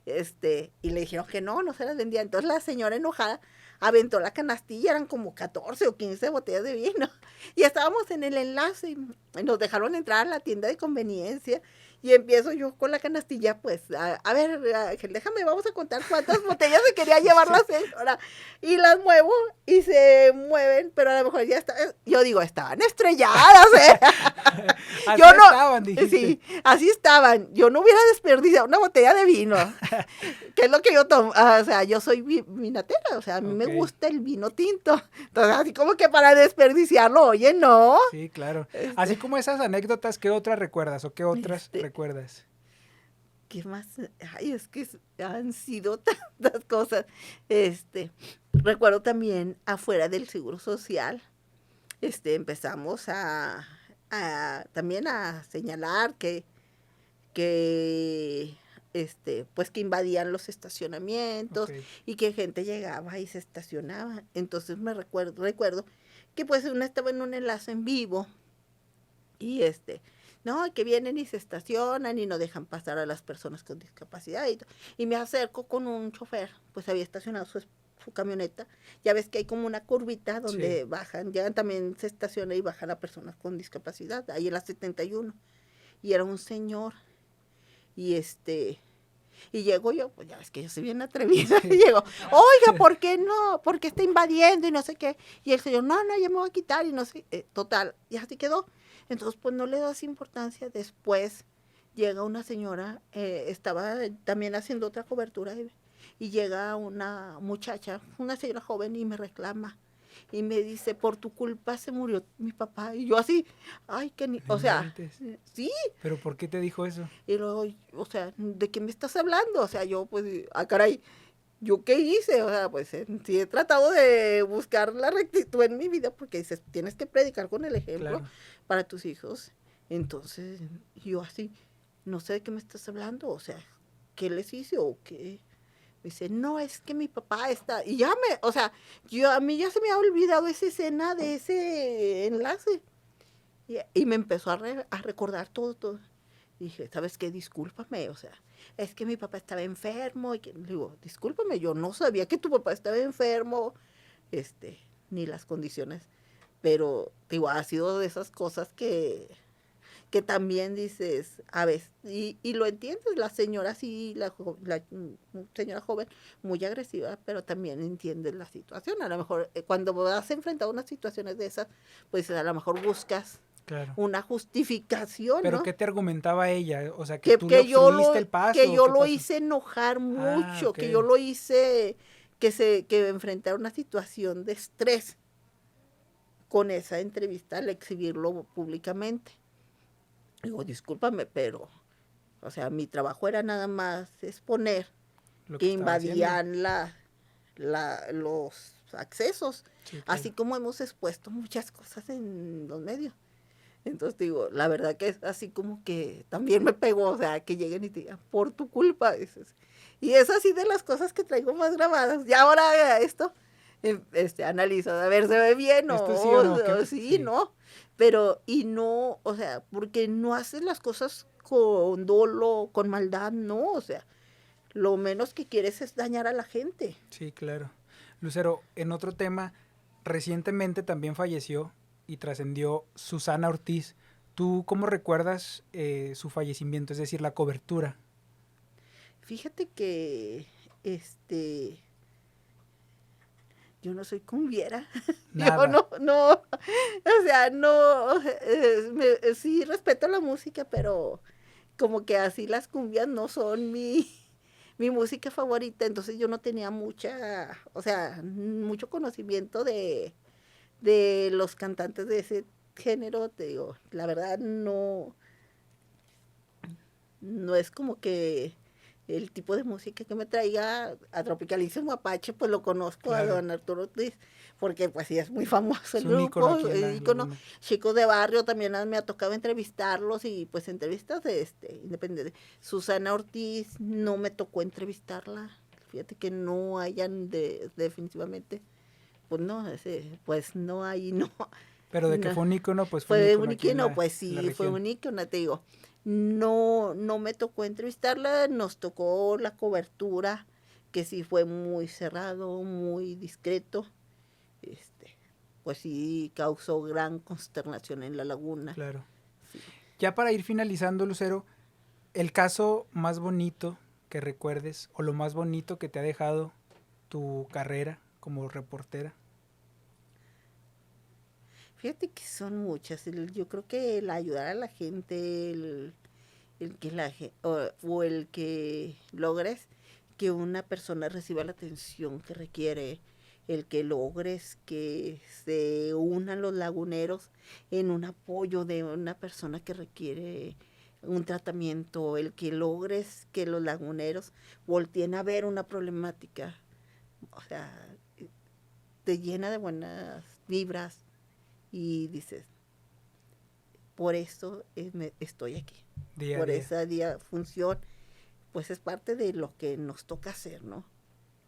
y le dijeron que no se las vendía. Entonces la señora enojada aventó la canastilla, eran como 14 o 15 botellas de vino. Y estábamos en el enlace y nos dejaron entrar a la tienda de conveniencia Y empiezo yo con la canastilla, pues, a ver, Ángel, déjame, vamos a contar cuántas botellas se quería llevar la señora. Y las muevo y se mueven, pero a lo mejor ya está, yo digo, estaban estrelladas, ¿eh? Así Yo no, estaban, dijiste. sí, así estaban. Yo no hubiera desperdiciado una botella de vino, que es lo que yo tomo. O sea, yo soy vinatera, o sea, a mí me Ok. gusta el vino tinto. Entonces, así como que para desperdiciarlo, oye, no. Sí, claro. Así como esas anécdotas, ¿qué otras recuerdas o qué otras recuerdas? ¿Qué más? Ay, es que han sido tantas cosas. Recuerdo también afuera del Seguro Social, empezamos también a señalar que pues que invadían los estacionamientos Ok. y que gente llegaba y se estacionaba. Entonces recuerdo que pues una estaba en un enlace en vivo y no, que vienen y se estacionan y no dejan pasar a las personas con discapacidad y me acerco con un chofer, pues había estacionado su camioneta. Ya ves que hay como una curvita donde Sí. bajan, ya también se estaciona y bajan a personas con discapacidad, ahí en la 71. Y era un señor y y llego yo, pues ya ves que yo soy bien atrevida, Sí. y llego, oiga, ¿por qué no? ¿Por qué está invadiendo? Y no sé qué. Y el señor, no, ya me voy a quitar y no sé, total, y así quedó. Entonces, pues no le das importancia. Después llega una señora, estaba también haciendo otra cobertura y llega una muchacha, una señora joven y me reclama. Y me dice, por tu culpa se murió mi papá. Y yo así, ay, No o sea, inventes. sí, ¿Pero por qué te dijo eso? y luego, o sea, ¿de qué me estás hablando? O sea, yo, pues, caray, ¿yo qué hice? O sea, pues, sí he tratado de buscar la rectitud en mi vida porque dices, tienes que predicar con el ejemplo Claro. para tus hijos. Entonces, yo así, no sé de qué me estás hablando, o sea, ¿qué les hice o qué? Me dice, no, es que mi papá está, y ya o sea, a mí ya se me ha olvidado esa escena de ese enlace. Y me empezó a recordar todo. Dije, ¿sabes qué? Discúlpame, o sea, es que mi papá estaba enfermo. Y le digo, discúlpame, yo no sabía que tu papá estaba enfermo, ni las condiciones. Pero, digo, ha sido de esas cosas que también dices, a veces, y lo entiendes, la señora sí, la señora joven, muy agresiva, pero también entiendes la situación. A lo mejor cuando vas enfrentado a unas situaciones de esas, pues a lo mejor buscas Claro. una justificación, ¿Pero ¿no? qué te argumentaba ella? O sea, que Que, tú le que yo lo, obstruiste el que paso o yo qué lo pasó. hice enojar Ah, mucho, ok. que yo lo hice que enfrentar una situación de estrés con esa entrevista al exhibirlo públicamente. Digo, discúlpame, pero, o sea, mi trabajo era nada más exponer Lo que que estaba haciendo. invadían los accesos, Sí, así claro. como hemos expuesto muchas cosas en los medios. Entonces digo, la verdad que es así como que también me pegó, o sea, que lleguen y te digan, por tu culpa, dices. Y es así de las cosas que traigo más grabadas. Y ahora esto, analizo, a ver, ¿se ve bien ¿Esto sí o no? o sí, Sí, no? Pero, y no, o sea, porque no haces las cosas con dolo, con maldad, no, o sea, lo menos que quieres es dañar a la gente. sí, claro. Lucero, en otro tema, recientemente también falleció y trascendió Susana Ortiz. ¿Tú cómo recuerdas su fallecimiento, es decir, la cobertura? Fíjate que, yo no soy cumbiera, yo Nada. o sea, no, sí respeto la música, pero como que así las cumbias no son mi música favorita, entonces yo no tenía o sea, mucho conocimiento de los cantantes de ese género, te digo, la verdad no es como que el tipo de música que me traiga a Tropicalísimo Apache, pues lo conozco a Claro. don Arturo Ortiz, porque pues sí es muy famoso Es el un ícono grupo, aquí en el la ícono. laguna. Chicos de barrio también me ha tocado entrevistarlos y pues entrevistas de independiente. Susana Ortiz no me tocó entrevistarla, fíjate que no hayan definitivamente, pues no, pues no hay, no, Pero de que no. fue un ícono, pues fue un Fue ícono un aquí ícono, pues en la sí, fue región. un ícono, te digo. No me tocó entrevistarla, nos tocó la cobertura, que sí fue muy cerrado, muy discreto. Este, pues sí causó gran consternación en la laguna. Claro. Sí. Ya para ir finalizando, Lucero, el caso más bonito que recuerdes o lo más bonito que te ha dejado tu carrera como reportera? Fíjate que son muchas. Yo creo que el ayudar a la gente, el que o el que logres que una persona reciba la atención que requiere, el que logres que se unan los laguneros en un apoyo de una persona que requiere un tratamiento, el que logres que los laguneros volteen a ver una problemática, o sea, te llena de buenas vibras y dices, por eso estoy aquí, Día a por día. esa función, pues es parte de lo que nos toca hacer, ¿no?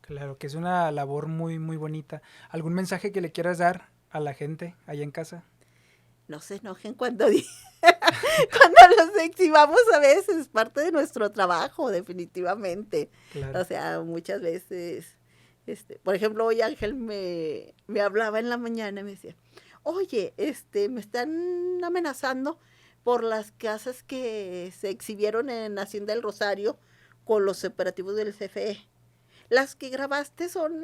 Claro, que es una labor muy, muy bonita. ¿Algún mensaje que le quieras dar a la gente allá en casa? No se enojen cuando cuando los exhibamos a veces, es parte de nuestro trabajo, definitivamente. Claro. O sea, muchas veces, por ejemplo, hoy Ángel me hablaba en la mañana y me decía, oye, me están amenazando por las casas que se exhibieron en Hacienda del Rosario con los operativos del CFE. Las que grabaste son,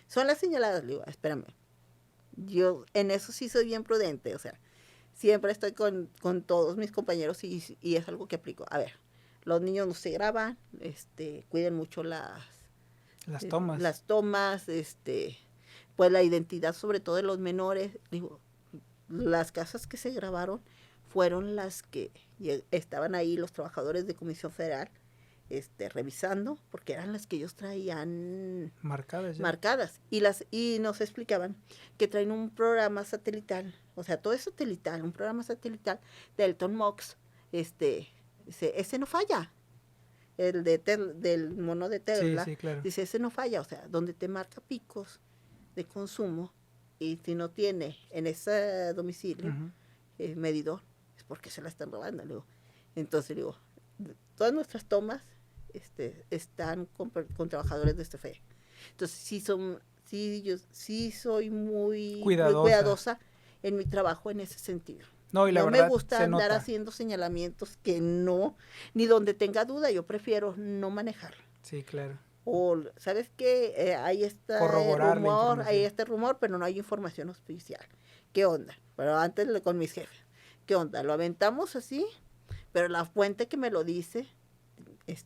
son las señaladas. Le digo, espérame. Yo en eso sí soy bien prudente, o sea, siempre estoy con todos mis compañeros y es algo que aplico. A ver, los niños no se graban, cuiden mucho las tomas. Las tomas, pues la identidad sobre todo de los menores. Digo, las casas que se grabaron fueron las que estaban ahí los trabajadores de Comisión Federal, revisando, porque eran las que ellos traían marcadas. Y nos explicaban que traen un programa satelital, o sea, todo es satelital, un programa satelital de Elton Mox, ese no falla, el del mono de Tesla, sí, claro. dice, ese no falla, o sea, donde te marca picos de consumo y si no tiene en ese domicilio medidor, es porque se la están robando, le digo. Entonces, digo, todas nuestras tomas están con trabajadores de CFE. Entonces, yo sí soy muy cuidadosa en mi trabajo en ese sentido. No, y la no verdad, me gusta andar haciendo señalamientos que no, ni donde tenga duda, yo prefiero no manejarlo. Sí, claro. O, ¿sabes qué? Ahí está el rumor, pero no hay información oficial. ¿Qué onda? Pero antes con mis jefes. ¿Qué onda? ¿Lo aventamos así? Pero la fuente que me lo dice,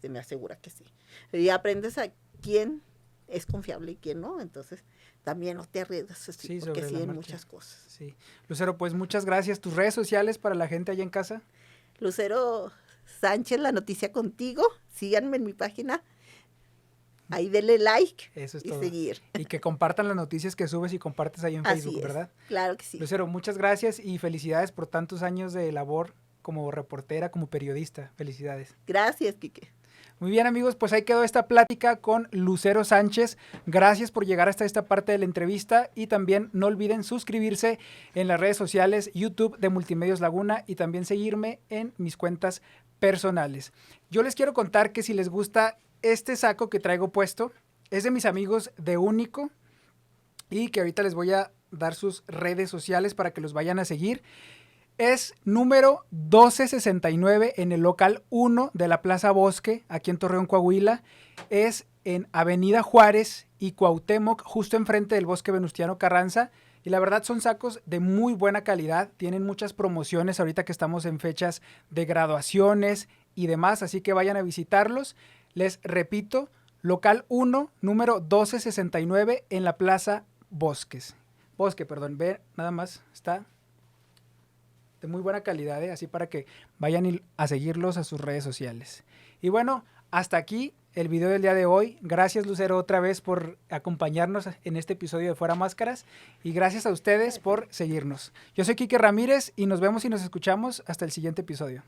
me asegura que sí. Y aprendes a quién es confiable y quién no, entonces también no te arriesgas así, porque sí hay muchas cosas. Sí. Lucero, pues muchas gracias. ¿Tus redes sociales para la gente allá en casa? Lucero Sánchez, La Noticia Contigo. Síganme en mi página. Ahí denle like. Eso es y todo. Seguir. Y que compartan las noticias que subes y compartes ahí en Facebook, ¿verdad? Claro que sí. Lucero, muchas gracias y felicidades por tantos años de labor como reportera, como periodista. Felicidades. Gracias, Quique. Muy bien, amigos, pues ahí quedó esta plática con Lucero Sánchez. Gracias por llegar hasta esta parte de la entrevista y también no olviden suscribirse en las redes sociales YouTube de Multimedios Laguna y también seguirme en mis cuentas personales. Yo les quiero contar que si les gusta este saco que traigo puesto, es de mis amigos de Único y que ahorita les voy a dar sus redes sociales para que los vayan a seguir. Es número 1269 en el local 1 de la Plaza Bosque, aquí en Torreón, Coahuila. Es en Avenida Juárez y Cuauhtémoc, justo enfrente del Bosque Venustiano Carranza. Y la verdad son sacos de muy buena calidad. Tienen muchas promociones ahorita que estamos en fechas de graduaciones y demás, así que vayan a visitarlos. Les repito, local 1, número 1269 en la Plaza Bosque, ve, nada más, está de muy buena calidad, así para que vayan a seguirlos a sus redes sociales. Y bueno, hasta aquí el video del día de hoy. Gracias, Lucero, otra vez por acompañarnos en este episodio de Fuera Máscaras y gracias a ustedes por seguirnos. Yo soy Quique Ramírez y nos vemos y nos escuchamos hasta el siguiente episodio.